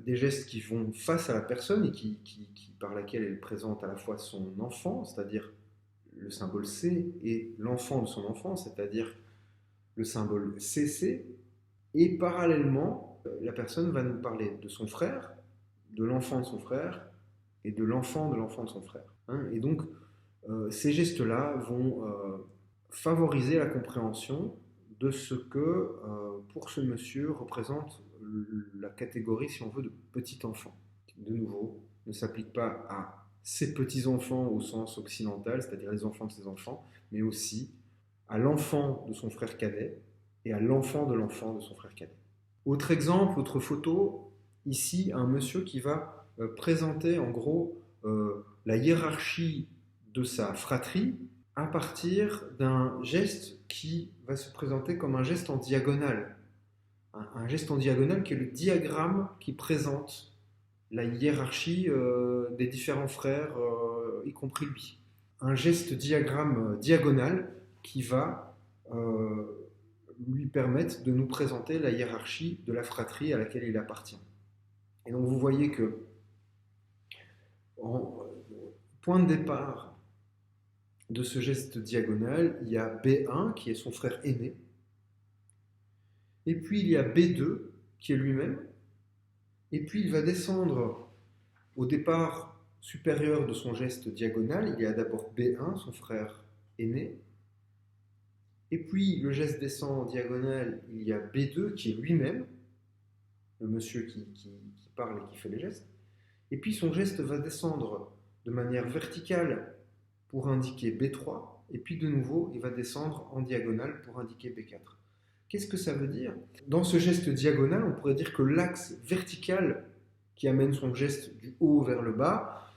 des gestes qui vont face à la personne et par laquelle elle présente à la fois son enfant, c'est-à-dire le symbole C, et l'enfant de son enfant, c'est-à-dire le symbole CC. Et parallèlement, la personne va nous parler de son frère, de l'enfant de son frère et de l'enfant de son frère. Hein. Et donc ces gestes-là vont favoriser la compréhension de ce que, pour ce monsieur, représente la catégorie, si on veut, de petit enfant. De nouveau, ne s'applique pas à ses petits-enfants au sens occidental, c'est-à-dire les enfants de ses enfants, mais aussi à l'enfant de son frère cadet et à l'enfant de son frère cadet. Autre exemple, autre photo, ici, un monsieur qui va présenter en gros la hiérarchie de sa fratrie à partir d'un geste qui va se présenter comme un geste en diagonale. Un geste en diagonale qui est le diagramme qui présente la hiérarchie des différents frères, y compris lui. Un geste diagramme diagonal qui va lui permettre de nous présenter la hiérarchie de la fratrie à laquelle il appartient. Et donc vous voyez que en point de départ de ce geste diagonal, il y a B1 qui est son frère aîné, et puis il y a B2 qui est lui-même, et puis il va descendre au départ supérieur de son geste diagonal, il y a d'abord B1, son frère aîné, et puis le geste descend en diagonale, il y a B2 qui est lui-même, le monsieur qui parle et qui fait les gestes, et puis son geste va descendre de manière verticale pour indiquer B3, et puis de nouveau, il va descendre en diagonale pour indiquer B4. Qu'est-ce que ça veut dire? Dans ce geste diagonal, on pourrait dire que l'axe vertical qui amène son geste du haut vers le bas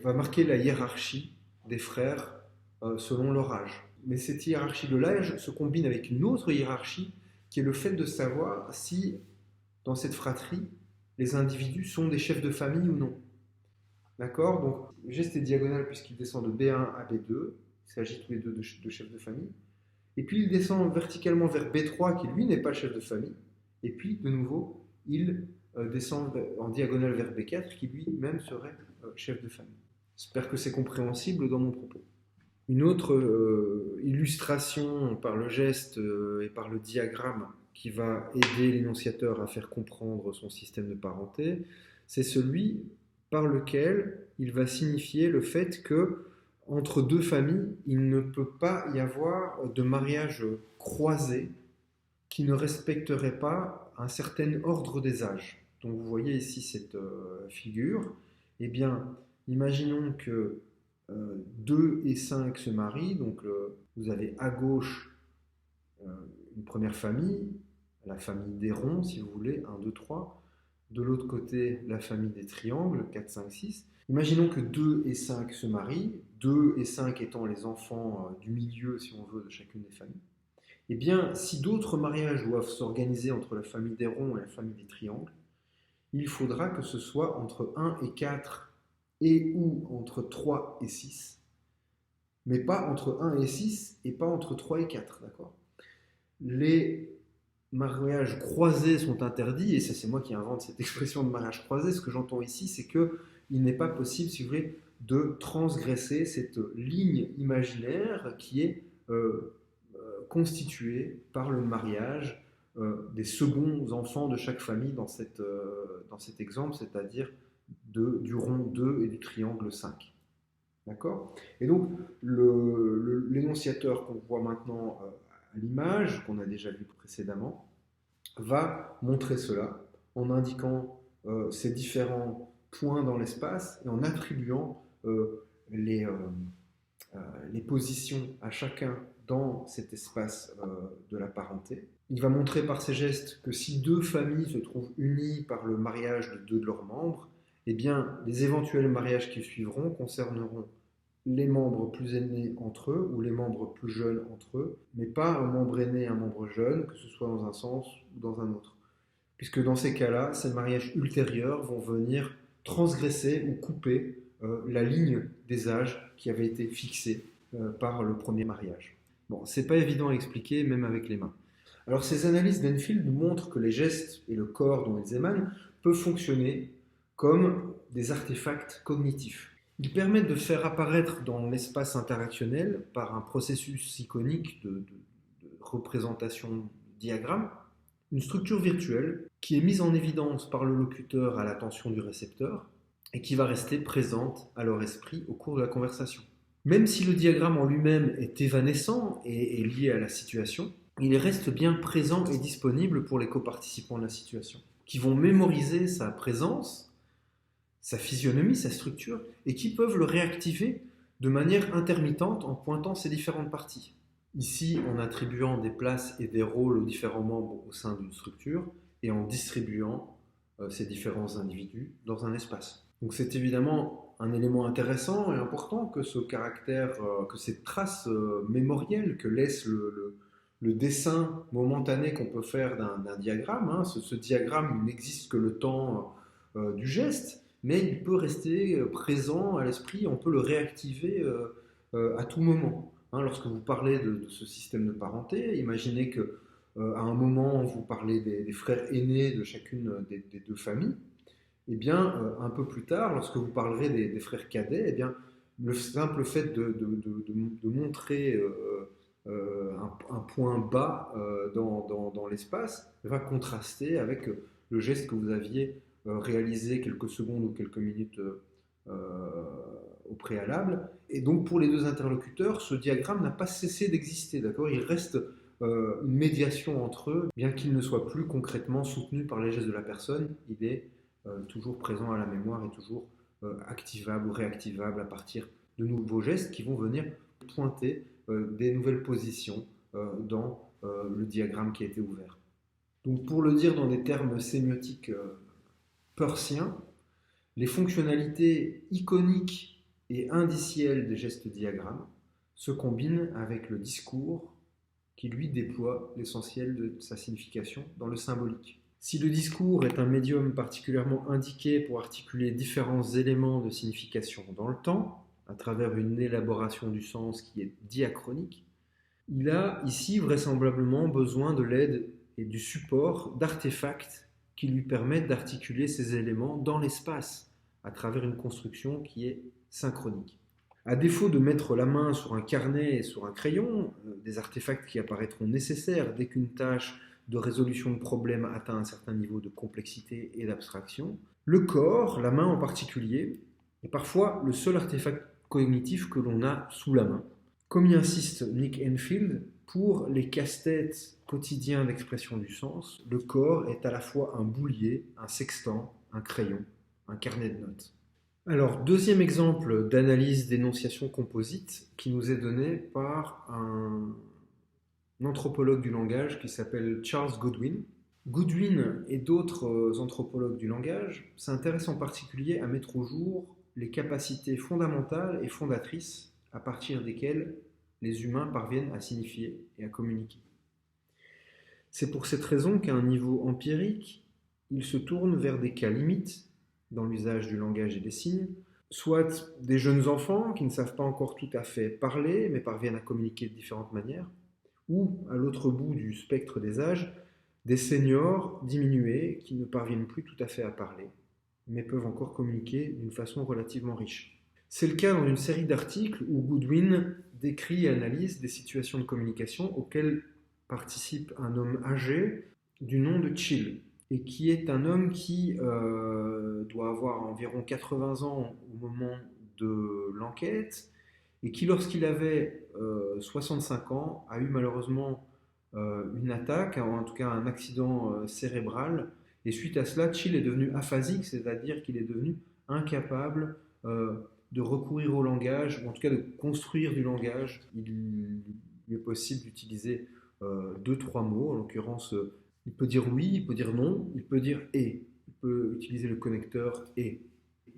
va marquer la hiérarchie des frères selon leur âge. Mais cette hiérarchie de l'âge se combine avec une autre hiérarchie qui est le fait de savoir si, dans cette fratrie, les individus sont des chefs de famille ou non. D'accord? Donc, le geste est diagonal puisqu'il descend de B1 à B2. Il s'agit tous les deux de chefs de famille. Et puis, il descend verticalement vers B3, qui lui n'est pas chef de famille. Et puis, de nouveau, il descend en diagonale vers B4, qui lui-même serait chef de famille. J'espère que c'est compréhensible dans mon propos. Une autre illustration par le geste et par le diagramme qui va aider l'énonciateur à faire comprendre son système de parenté, c'est celui par lequel il va signifier le fait que entre deux familles, il ne peut pas y avoir de mariage croisé qui ne respecterait pas un certain ordre des âges. Donc vous voyez ici cette figure. Eh bien, imaginons que 2 et 5 se marient, donc vous avez à gauche une première famille, la famille des ronds si vous voulez, 1, 2, 3, de l'autre côté la famille des triangles, 4, 5, 6. Imaginons que 2 et 5 se marient, 2 et 5 étant les enfants du milieu si on veut de chacune des familles. Eh bien, si d'autres mariages doivent s'organiser entre la famille des ronds et la famille des triangles, il faudra que ce soit entre 1 et 4 et ou entre 3 et 6, mais pas entre 1 et 6 et pas entre 3 et 4, d'accord? Les mariages croisés sont interdits, et ça c'est moi qui invente cette expression de mariage croisé. Ce que j'entends ici, c'est qu'il n'est pas possible, si vous voulez, de transgresser cette ligne imaginaire qui est constituée par le mariage des seconds enfants de chaque famille dans cet exemple, c'est-à-dire du rond 2 et du triangle 5. D'accord? Et donc, l'énonciateur qu'on voit maintenant à l'image, qu'on a déjà vu précédemment, va montrer cela en indiquant ces différents points dans l'espace et en attribuant les positions à chacun dans cet espace de la parenté. Il va montrer par ces gestes que si deux familles se trouvent unies par le mariage de deux de leurs membres, eh bien, les éventuels mariages qui suivront concerneront les membres plus aînés entre eux ou les membres plus jeunes entre eux, mais pas un membre aîné et un membre jeune, que ce soit dans un sens ou dans un autre. puisque dans ces cas-là, ces mariages ultérieurs vont venir transgresser ou couper la ligne des âges qui avait été fixée par le premier mariage. Bon, c'est pas évident à expliquer, même avec les mains. Alors, ces analyses d'Enfield nous montrent que les gestes et le corps dont ils émanent peuvent fonctionner comme des artefacts cognitifs. Ils permettent de faire apparaître dans l'espace interactionnel, par un processus iconique de représentation diagramme, une structure virtuelle qui est mise en évidence par le locuteur à l'attention du récepteur et qui va rester présente à leur esprit au cours de la conversation. Même si le diagramme en lui-même est évanescent et est lié à la situation, il reste bien présent et disponible pour les coparticipants de la situation, qui vont mémoriser sa présence, sa physionomie, sa structure, et qui peuvent le réactiver de manière intermittente en pointant ses différentes parties. Ici, en attribuant des places et des rôles aux différents membres au sein d'une structure et en distribuant ces différents individus dans un espace. Donc c'est évidemment un élément intéressant et important que ce caractère, que cette trace mémorielle que laisse le dessin momentané qu'on peut faire d'un diagramme. Hein. Ce diagramme, il n'existe que le temps du geste, mais il peut rester présent à l'esprit, on peut le réactiver à tout moment. Hein, lorsque vous parlez de ce système de parenté, imaginez que à un moment vous parlez des frères aînés de chacune des deux familles, et bien un peu plus tard, lorsque vous parlerez des frères cadets, et bien le simple fait de montrer un point bas dans l'espace va contraster avec le geste que vous aviez réalisé quelques secondes ou quelques minutes au préalable. Et donc pour les deux interlocuteurs, ce diagramme n'a pas cessé d'exister, d'accord ? Il reste une médiation entre eux, bien qu'il ne soit plus concrètement soutenu par les gestes de la personne, il est toujours présent à la mémoire et toujours activable ou réactivable à partir de nouveaux gestes qui vont venir pointer des nouvelles positions dans le diagramme qui a été ouvert. Donc pour le dire dans des termes sémiotiques peirsiens, les fonctionnalités iconiques et indicielles des gestes diagrammes se combinent avec le discours qui lui déploie l'essentiel de sa signification dans le symbolique. Si le discours est un médium particulièrement indiqué pour articuler différents éléments de signification dans le temps, à travers une élaboration du sens qui est diachronique, il a ici vraisemblablement besoin de l'aide et du support d'artefacts qui lui permettent d'articuler ces éléments dans l'espace, à travers une construction qui est synchronique. À défaut de mettre la main sur un carnet et sur un crayon, des artefacts qui apparaîtront nécessaires dès qu'une tâche de résolution de problème atteint un certain niveau de complexité et d'abstraction, le corps, la main en particulier, est parfois le seul artefact cognitif que l'on a sous la main. Comme y insiste Nick Enfield, pour les casse-têtes quotidiens d'expression du sens, le corps est à la fois un boulier, un sextant, un crayon, un carnet de notes. Alors, deuxième exemple d'analyse d'énonciation composite qui nous est donné par un anthropologue du langage qui s'appelle Charles Goodwin. Goodwin et d'autres anthropologues du langage s'intéressent en particulier à mettre au jour les capacités fondamentales et fondatrices à partir desquelles les humains parviennent à signifier et à communiquer. C'est pour cette raison qu'à un niveau empirique, ils se tournent vers des cas limites dans l'usage du langage et des signes, soit des jeunes enfants qui ne savent pas encore tout à fait parler, mais parviennent à communiquer de différentes manières, ou, à l'autre bout du spectre des âges, des seniors diminués qui ne parviennent plus tout à fait à parler, mais peuvent encore communiquer d'une façon relativement riche. C'est le cas dans une série d'articles où Goodwin décrit et analyse des situations de communication auxquelles participe un homme âgé du nom de Chill, et qui est un homme qui doit avoir environ 80 ans au moment de l'enquête, et qui, lorsqu'il avait 65 ans, a eu malheureusement une attaque, en tout cas un accident cérébral, et suite à cela, Chill est devenu aphasique, c'est-à-dire qu'il est devenu incapable de recourir au langage, ou en tout cas de construire du langage. Il est possible d'utiliser 2-3 mots, en l'occurrence, il peut dire oui, il peut dire non, il peut dire et. Il peut utiliser le connecteur et,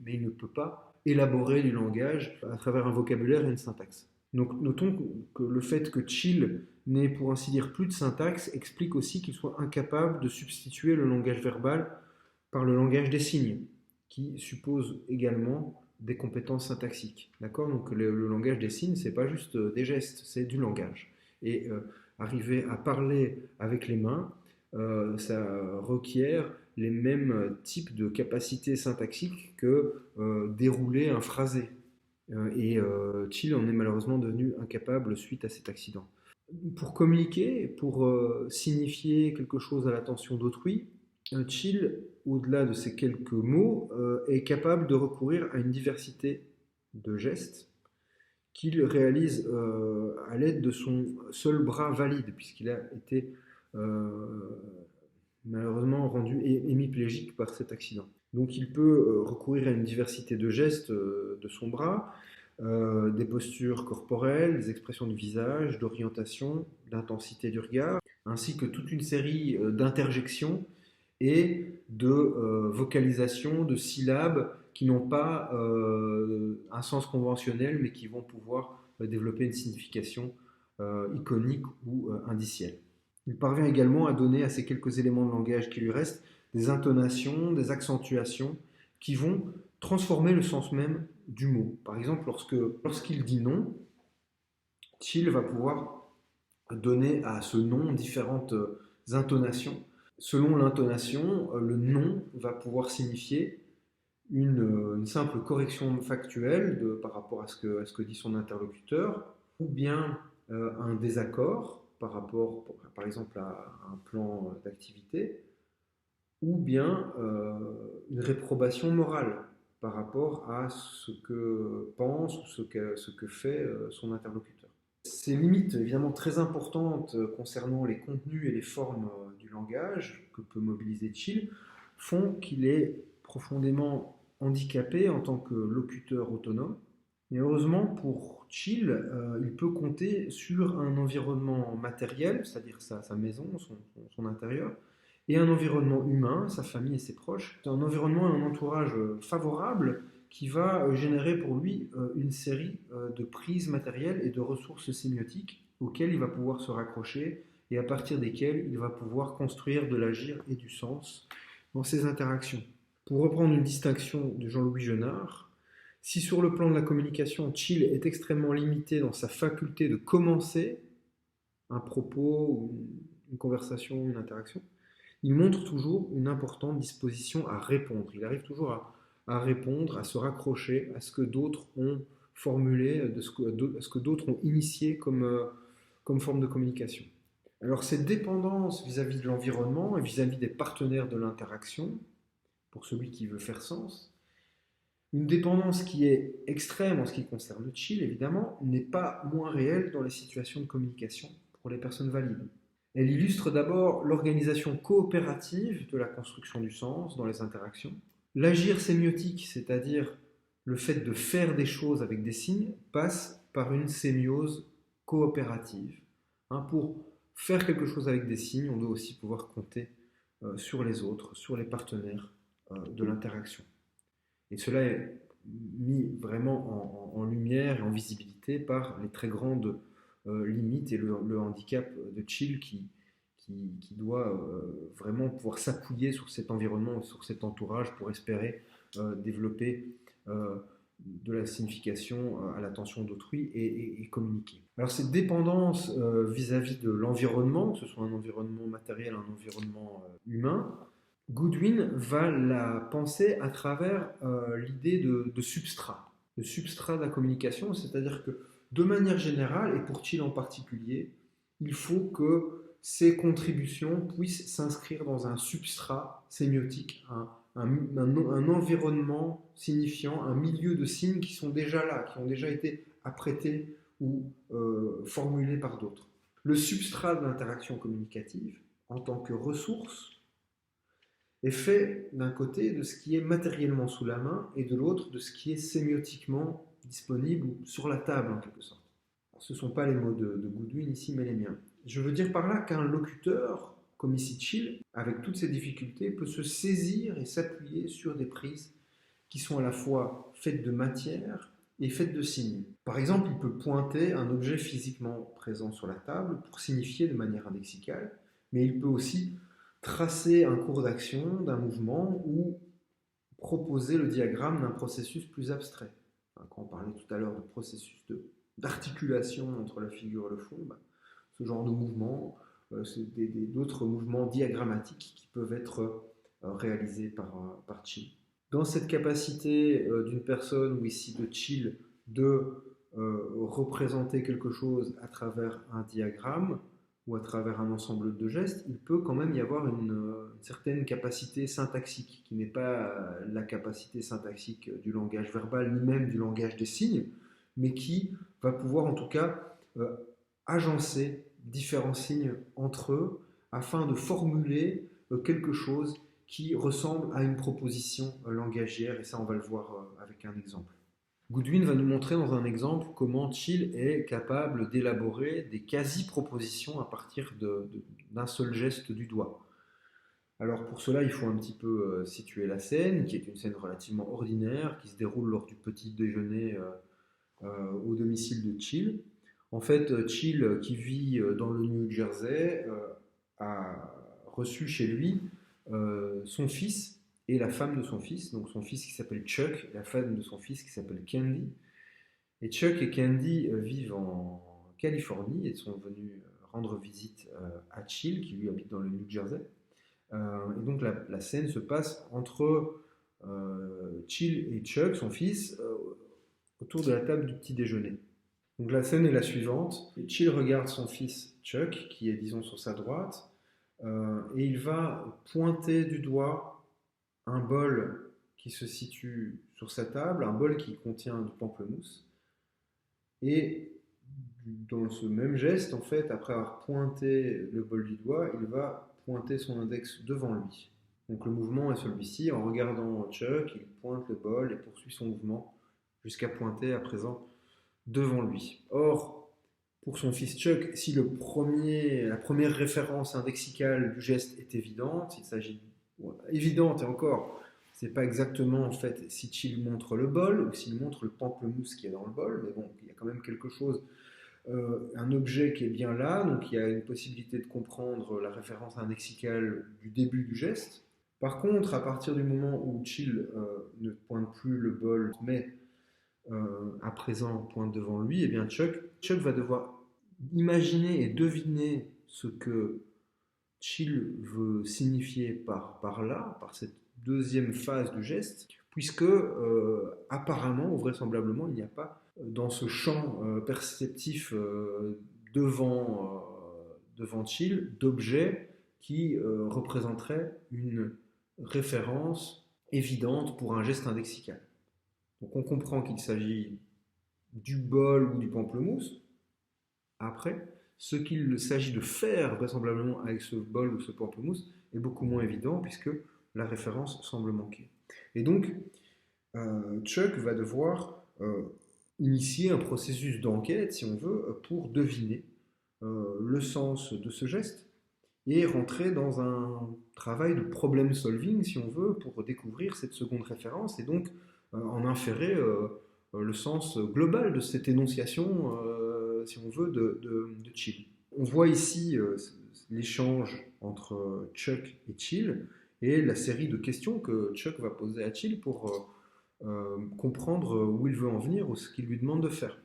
mais il ne peut pas élaborer du langage à travers un vocabulaire et une syntaxe. Donc notons que le fait que Chill n'ait pour ainsi dire plus de syntaxe explique aussi qu'il soit incapable de substituer le langage verbal par le langage des signes, qui suppose également des compétences syntaxiques. D'accord? Donc le langage des signes, c'est pas juste des gestes, c'est du langage. Et arriver à parler avec les mains, ça requiert les mêmes types de capacités syntaxiques que dérouler un phrasé. Chill en est malheureusement devenu incapable suite à cet accident. Pour communiquer, pour signifier quelque chose à l'attention d'autrui, Chill, au-delà de ces quelques mots, est capable de recourir à une diversité de gestes qu'il réalise à l'aide de son seul bras valide, puisqu'il a été malheureusement rendu hémiplégique par cet accident. Donc il peut recourir à une diversité de gestes de son bras, des postures corporelles, des expressions de visage, d'orientation, d'intensité du regard, ainsi que toute une série d'interjections et de vocalisation, de syllabes qui n'ont pas un sens conventionnel, mais qui vont pouvoir développer une signification iconique ou indicielle. Il parvient également à donner à ces quelques éléments de langage qui lui restent des intonations, des accentuations qui vont transformer le sens même du mot. Par exemple, lorsqu'il dit non, Chill va pouvoir donner à ce non différentes intonations. Selon l'intonation, le non va pouvoir signifier une simple correction factuelle par rapport à ce que dit son interlocuteur, ou bien un désaccord par rapport, par exemple, à un plan d'activité, ou bien une réprobation morale par rapport à ce que pense ou ce que fait son interlocuteur. Ces limites évidemment très importantes concernant les contenus et les formes du langage que peut mobiliser Chill font qu'il est profondément handicapé en tant que locuteur autonome. Mais heureusement pour Chill, il peut compter sur un environnement matériel, c'est-à-dire sa maison, son intérieur, et un environnement humain, sa famille et ses proches. C'est un environnement et un entourage favorable qui va générer pour lui une série de prises matérielles et de ressources sémiotiques auxquelles il va pouvoir se raccrocher et à partir desquelles il va pouvoir construire de l'agir et du sens dans ses interactions. Pour reprendre une distinction de Jean-Louis Genard, si sur le plan de la communication, Chill est extrêmement limité dans sa faculté de commencer un propos, une conversation, une interaction, il montre toujours une importante disposition à répondre. Il arrive toujours à répondre, à se raccrocher à ce que d'autres ont formulé, à ce que d'autres ont initié comme forme de communication. Alors cette dépendance vis-à-vis de l'environnement et vis-à-vis des partenaires de l'interaction, pour celui qui veut faire sens, une dépendance qui est extrême en ce qui concerne le Chill, évidemment, n'est pas moins réelle dans les situations de communication pour les personnes valides. Elle illustre d'abord l'organisation coopérative de la construction du sens dans les interactions. L'agir sémiotique, c'est-à-dire le fait de faire des choses avec des signes, passe par une sémiose coopérative. Pour faire quelque chose avec des signes, on doit aussi pouvoir compter sur les autres, sur les partenaires de l'interaction. Et cela est mis vraiment en lumière et en visibilité par les très grandes limites et le handicap de Chill qui doit vraiment pouvoir s'appuyer sur cet environnement, sur cet entourage pour espérer développer de la signification à l'attention d'autrui et communiquer. Alors cette dépendance vis-à-vis de l'environnement, que ce soit un environnement matériel, un environnement humain, Goodwin va la penser à travers l'idée de substrat de la communication, c'est-à-dire que de manière générale, et pour Chill en particulier, il faut que ces contributions puissent s'inscrire dans un substrat sémiotique, un environnement signifiant, un milieu de signes qui sont déjà là, qui ont déjà été apprêtés ou formulés par d'autres. Le substrat de l'interaction communicative, en tant que ressource, est fait d'un côté de ce qui est matériellement sous la main et de l'autre de ce qui est sémiotiquement disponible ou sur la table en quelque sorte. Alors, ce ne sont pas les mots de Goodwin ici, mais les miens. Je veux dire par là qu'un locuteur, comme ici Chill, avec toutes ses difficultés, peut se saisir et s'appuyer sur des prises qui sont à la fois faites de matière est faite de signes. Par exemple, il peut pointer un objet physiquement présent sur la table pour signifier de manière indexicale, mais il peut aussi tracer un cours d'action, d'un mouvement, ou proposer le diagramme d'un processus plus abstrait. Quand on parlait tout à l'heure de processus d'articulation entre la figure et le fond, ce genre de mouvement, c'est d'autres mouvements diagrammatiques qui peuvent être réalisés par Chill. Dans cette capacité d'une personne, ou ici de Chill, de représenter quelque chose à travers un diagramme ou à travers un ensemble de gestes, il peut quand même y avoir une certaine capacité syntaxique, qui n'est pas la capacité syntaxique du langage verbal, ni même du langage des signes, mais qui va pouvoir en tout cas agencer différents signes entre eux afin de formuler quelque chose qui ressemble à une proposition langagière, et ça on va le voir avec un exemple. Goodwin va nous montrer dans un exemple comment Chill est capable d'élaborer des quasi-propositions à partir d'un seul geste du doigt. Alors pour cela, il faut un petit peu situer la scène, qui est une scène relativement ordinaire, qui se déroule lors du petit déjeuner au domicile de Chill. En fait, Chill, qui vit dans le New Jersey, a reçu chez lui son fils et la femme de son fils, donc son fils qui s'appelle Chuck, et la femme de son fils qui s'appelle Candy. Et Chuck et Candy vivent en Californie et sont venus rendre visite à Chill, qui lui habite dans le New Jersey. Et donc la scène se passe entre Chill et Chuck, son fils, autour de la table du petit déjeuner. Donc la scène est la suivante. Chill regarde son fils Chuck, qui est disons sur sa droite, et il va pointer du doigt un bol qui se situe sur sa table, un bol qui contient du pamplemousse. Et dans ce même geste, en fait, après avoir pointé le bol du doigt, il va pointer son index devant lui. Donc le mouvement est celui-ci. En regardant Chuck, il pointe le bol et poursuit son mouvement jusqu'à pointer à présent devant lui. Or, pour son fils Chuck, si la première référence indexicale du geste est évidente, il s'agit évidente et encore, c'est pas exactement en fait si Chill montre le bol ou s'il montre le pamplemousse qui est dans le bol, mais bon, il y a quand même quelque chose, un objet qui est bien là, donc il y a une possibilité de comprendre la référence indexicale du début du geste. Par contre, à partir du moment où Chill ne pointe plus le bol, mais à présent pointe devant lui, et bien Chuck va devoir imaginer et deviner ce que Chill veut signifier par là, par cette deuxième phase du geste, puisque apparemment ou vraisemblablement il n'y a pas dans ce champ perceptif devant Chill d'objet qui représenterait une référence évidente pour un geste indexical. Donc on comprend qu'il s'agit du bol ou du pamplemousse. Après, ce qu'il s'agit de faire vraisemblablement avec ce bol ou ce pamplemousse est beaucoup moins évident puisque la référence semble manquer. Et donc, Chuck va devoir initier un processus d'enquête, si on veut, pour deviner le sens de ce geste et rentrer dans un travail de problem solving, si on veut, pour découvrir cette seconde référence et donc en inférer le sens global de cette énonciation, si on veut, de Chill. On voit ici l'échange entre Chuck et Chill et la série de questions que Chuck va poser à Chill pour comprendre où il veut en venir ou ce qu'il lui demande de faire.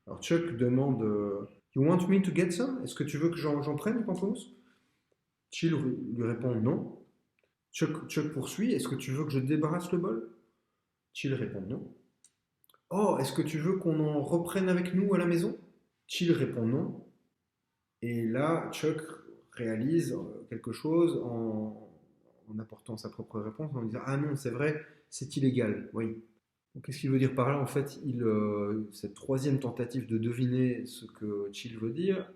Alors Chuck demande You want me to get some? Est-ce que tu veux que j'en prenne du pamplemousse? Chill lui répond non. Chuck poursuit Est-ce que tu veux que je débarrasse le bol? Chill répond non. Oh, est-ce que tu veux qu'on en reprenne avec nous à la maison? Chill répond non. Et là, Chuck réalise quelque chose en apportant sa propre réponse, en disant ah non, c'est vrai, c'est illégal. Oui. Donc, qu'est-ce qu'il veut dire par là? En fait, cette troisième tentative de deviner ce que Chill veut dire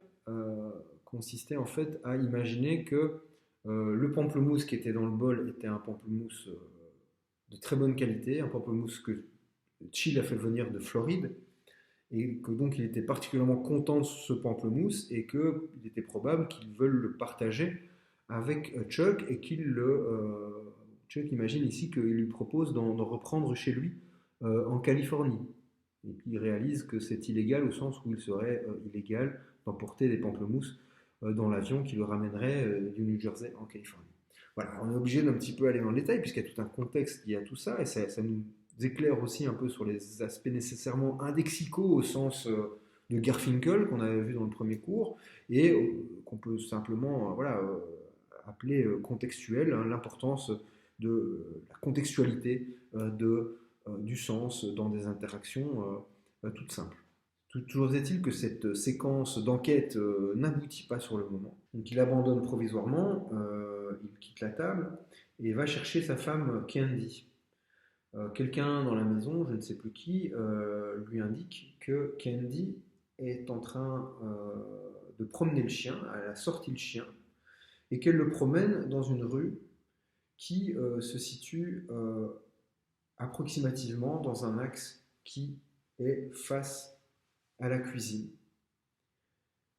consistait en fait à imaginer que le pamplemousse qui était dans le bol était un pamplemousse de très bonne qualité, un pamplemousse que Chill a fait venir de Floride, et que donc il était particulièrement content de ce pamplemousse et qu'il était probable qu'il veuille le partager avec Chuck et Chuck imagine ici qu'il lui propose d'en reprendre chez lui en Californie. et puis il réalise que c'est illégal au sens où il serait illégal d'emporter des pamplemousses dans l'avion qui le ramènerait du New Jersey en Californie. Voilà, on est obligé d'un petit peu aller dans le détail puisqu'il y a tout un contexte lié à tout ça et ça nous éclaire aussi un peu sur les aspects nécessairement indexicaux au sens de Garfinkel qu'on avait vu dans le premier cours et qu'on peut simplement appeler contextuel, hein, l'importance de la contextualité du sens dans des interactions toutes simples. Toujours est-il que cette séquence d'enquête n'aboutit pas sur le moment. Donc il abandonne provisoirement, il quitte la table et va chercher sa femme Candy. Quelqu'un dans la maison, je ne sais plus qui, lui indique que Candy est en train de promener le chien, elle a sorti le chien, et qu'elle le promène dans une rue qui se situe approximativement dans un axe qui est face à la cuisine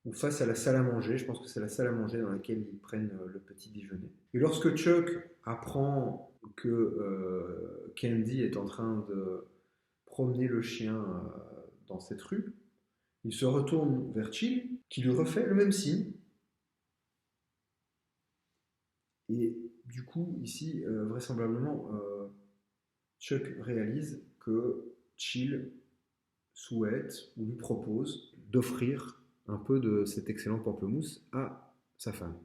ou face à la salle à manger. Je pense que c'est la salle à manger dans laquelle ils prennent le petit déjeuner. Et lorsque Chuck apprend que Candy est en train de promener le chien dans cette rue, il se retourne vers Chill qui lui refait le même signe. Et du coup, ici, vraisemblablement, Chuck réalise que Chill souhaite ou lui propose d'offrir un peu de cet excellent pamplemousse à sa femme.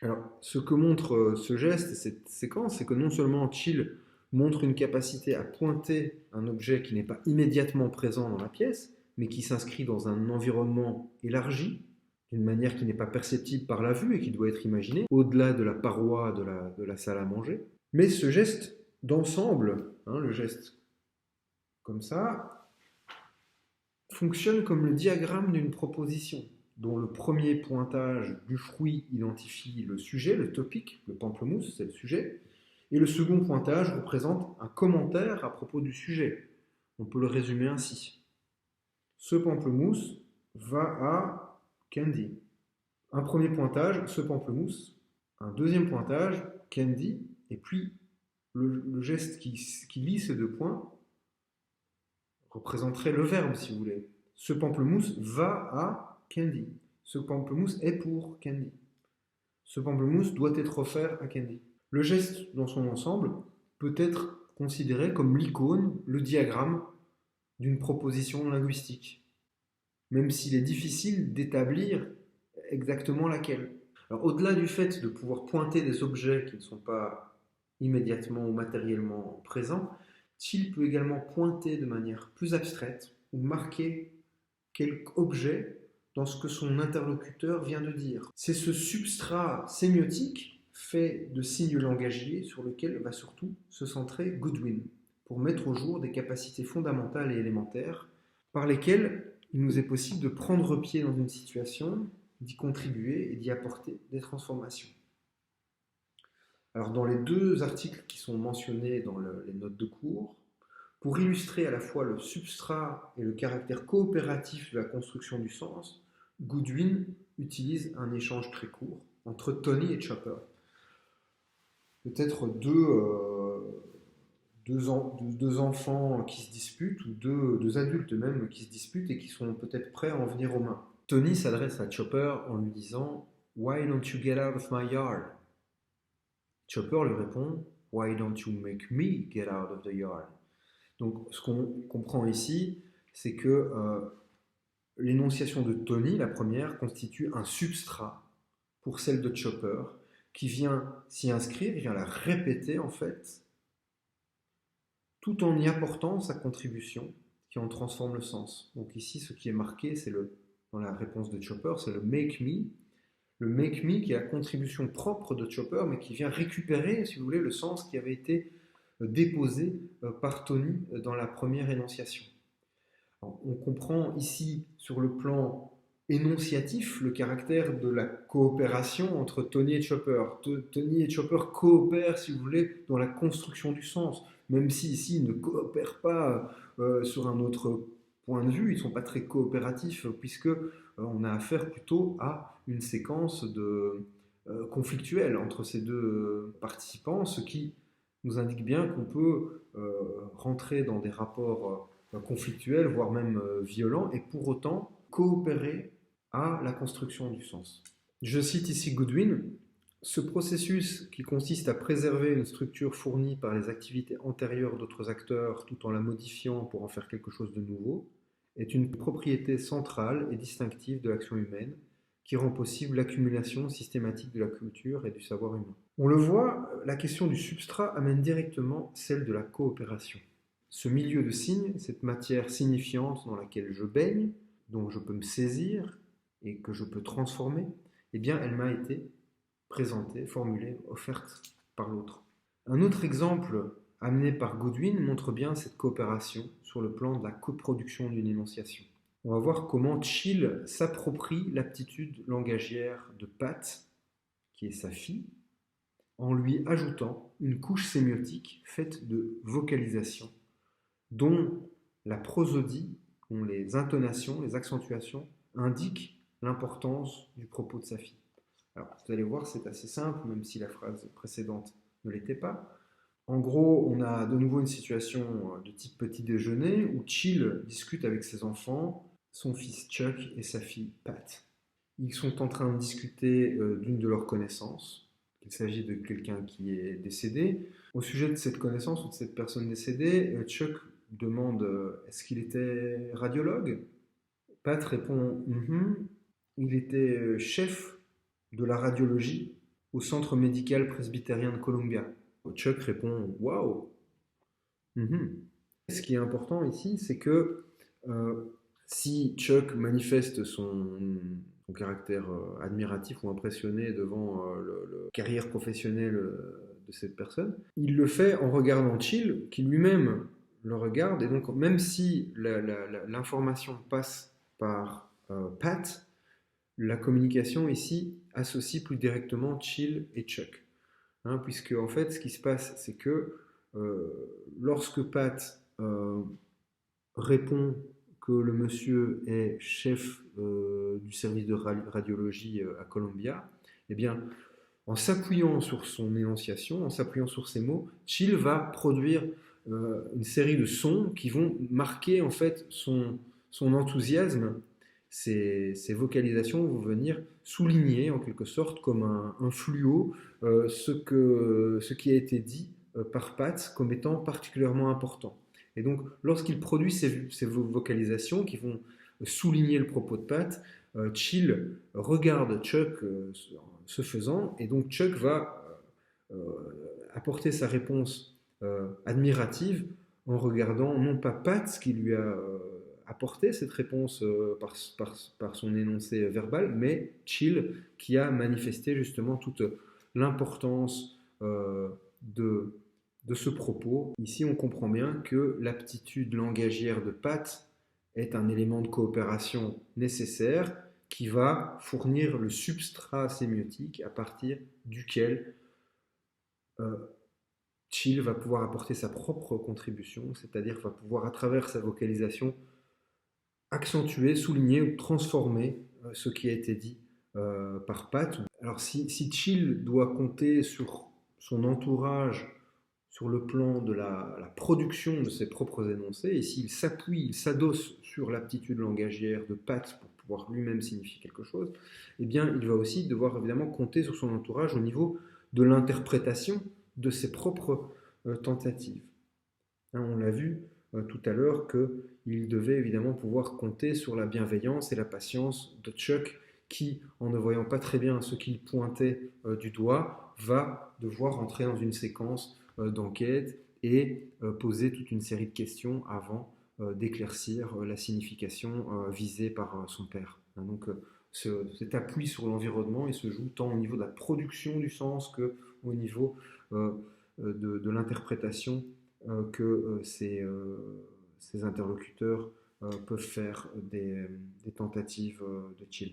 Alors, ce que montre ce geste et cette séquence, c'est que non seulement Chill montre une capacité à pointer un objet qui n'est pas immédiatement présent dans la pièce, mais qui s'inscrit dans un environnement élargi, d'une manière qui n'est pas perceptible par la vue et qui doit être imaginée, au-delà de la paroi de la salle à manger. Mais ce geste d'ensemble, hein, le geste comme ça, fonctionne comme le diagramme d'une proposition, dont le premier pointage du fruit identifie le sujet, le topic, le pamplemousse, c'est le sujet, et le second pointage représente un commentaire à propos du sujet. On peut le résumer ainsi. Ce pamplemousse va à Candy. Un premier pointage, ce pamplemousse. Un deuxième pointage, Candy. Et puis, le geste qui lie ces deux points représenterait le verbe, si vous voulez. Ce pamplemousse va à Candy. Ce pamplemousse est pour Candy. Ce pamplemousse doit être offert à Candy. Le geste dans son ensemble peut être considéré comme l'icône, le diagramme d'une proposition linguistique, même s'il est difficile d'établir exactement laquelle. Alors, au-delà du fait de pouvoir pointer des objets qui ne sont pas immédiatement ou matériellement présents, Chill peut également pointer de manière plus abstraite ou marquer quelque objet dans ce que son interlocuteur vient de dire. C'est ce substrat sémiotique fait de signes langagiers sur lequel va surtout se centrer Goodwin pour mettre au jour des capacités fondamentales et élémentaires par lesquelles il nous est possible de prendre pied dans une situation, d'y contribuer et d'y apporter des transformations. Alors dans les deux articles qui sont mentionnés dans les notes de cours, pour illustrer à la fois le substrat et le caractère coopératif de la construction du sens, Goodwin utilise un échange très court entre Tony et Chopper. Peut-être deux enfants qui se disputent, ou deux adultes même qui se disputent et qui sont peut-être prêts à en venir aux mains. Tony s'adresse à Chopper en lui disant « Why don't you get out of my yard ?» Chopper lui répond « Why don't you make me get out of the yard ?» Donc ce qu'on comprend ici, c'est que l'énonciation de Tony, la première, constitue un substrat pour celle de Chopper, qui vient s'y inscrire, vient la répéter en fait, tout en y apportant sa contribution qui en transforme le sens. Donc ici, ce qui est marqué, c'est dans la réponse de Chopper, c'est le make me. Le make me qui est la contribution propre de Chopper, mais qui vient récupérer, si vous voulez, le sens qui avait été déposé par Tony dans la première énonciation. Alors, on comprend ici, sur le plan énonciatif, le caractère de la coopération entre Tony et Chopper. Tony et Chopper coopèrent, si vous voulez, dans la construction du sens, même si ici ils ne coopèrent pas sur un autre point de vue, ils ne sont pas très coopératifs, puisque on a affaire plutôt à une séquence conflictuelle entre ces deux participants, ce qui nous indique bien qu'on peut rentrer dans des rapports conflictuel, voire même violent, et pour autant coopérer à la construction du sens. Je cite ici Goodwin: ce processus qui consiste à préserver une structure fournie par les activités antérieures d'autres acteurs tout en la modifiant pour en faire quelque chose de nouveau est une propriété centrale et distinctive de l'action humaine qui rend possible l'accumulation systématique de la culture et du savoir humain. On le voit, la question du substrat amène directement celle de la coopération. Ce milieu de signes, cette matière signifiante dans laquelle je baigne, dont je peux me saisir et que je peux transformer, eh bien, elle m'a été présentée, formulée, offerte par l'autre. Un autre exemple amené par Goodwin montre bien cette coopération sur le plan de la coproduction d'une énonciation. On va voir comment Chill s'approprie l'aptitude langagière de Pat, qui est sa fille, en lui ajoutant une couche sémiotique faite de vocalisation, dont la prosodie, dont les intonations, les accentuations, indiquent l'importance du propos de sa fille. Alors, vous allez voir, c'est assez simple, même si la phrase précédente ne l'était pas. En gros, on a de nouveau une situation de type petit déjeuner où Chill discute avec ses enfants, son fils Chuck et sa fille Pat. Ils sont en train de discuter d'une de leurs connaissances. Il s'agit de quelqu'un qui est décédé. Au sujet de cette connaissance ou de cette personne décédée, Chuck demande est-ce qu'il était radiologue? Pat répond il était chef de la radiologie au centre médical presbytérien de Columbia. Chuck répond waouh. Ce qui est important ici, c'est que si Chuck manifeste son caractère admiratif ou impressionné devant la carrière professionnelle de cette personne, il le fait en regardant Chill, qui lui-même le regarde, et donc même si l'information passe par Pat, la communication ici associe plus directement Chill et Chuck. Puisque en fait, ce qui se passe, c'est que lorsque Pat répond que le monsieur est chef du service de radiologie à Columbia, eh bien, en s'appuyant sur son énonciation, en s'appuyant sur ses mots, Chill va produire une série de sons qui vont marquer en fait son enthousiasme. Ces vocalisations vont venir souligner en quelque sorte comme un fluo ce qui a été dit par Pat comme étant particulièrement important. Et donc, lorsqu'il produit ces vocalisations qui vont souligner le propos de Pat, Chill regarde Chuck ce faisant, et donc Chuck va apporter sa réponse admirative en regardant non pas Pat qui lui a apporté cette réponse par son énoncé verbal, mais Chill qui a manifesté justement toute l'importance de ce propos. Ici, on comprend bien que l'aptitude langagière de Pat est un élément de coopération nécessaire qui va fournir le substrat sémiotique à partir duquel Chill va pouvoir apporter sa propre contribution, c'est-à-dire va pouvoir, à travers sa vocalisation, accentuer, souligner ou transformer ce qui a été dit par Pat. Alors si Chill doit compter sur son entourage sur le plan de la production de ses propres énoncés, et s'il s'appuie, il s'adosse sur l'aptitude langagière de Pat pour pouvoir lui-même signifier quelque chose, eh bien il va aussi devoir évidemment compter sur son entourage au niveau de l'interprétation de ses propres tentatives. On l'a vu tout à l'heure qu'il devait évidemment pouvoir compter sur la bienveillance et la patience de Chuck qui, en ne voyant pas très bien ce qu'il pointait du doigt, va devoir entrer dans une séquence d'enquête et poser toute une série de questions avant d'éclaircir la signification visée par son père. Donc cet appui sur l'environnement, il se joue tant au niveau de la production du sens qu'au niveau de l'interprétation que ces interlocuteurs peuvent faire des tentatives de chill.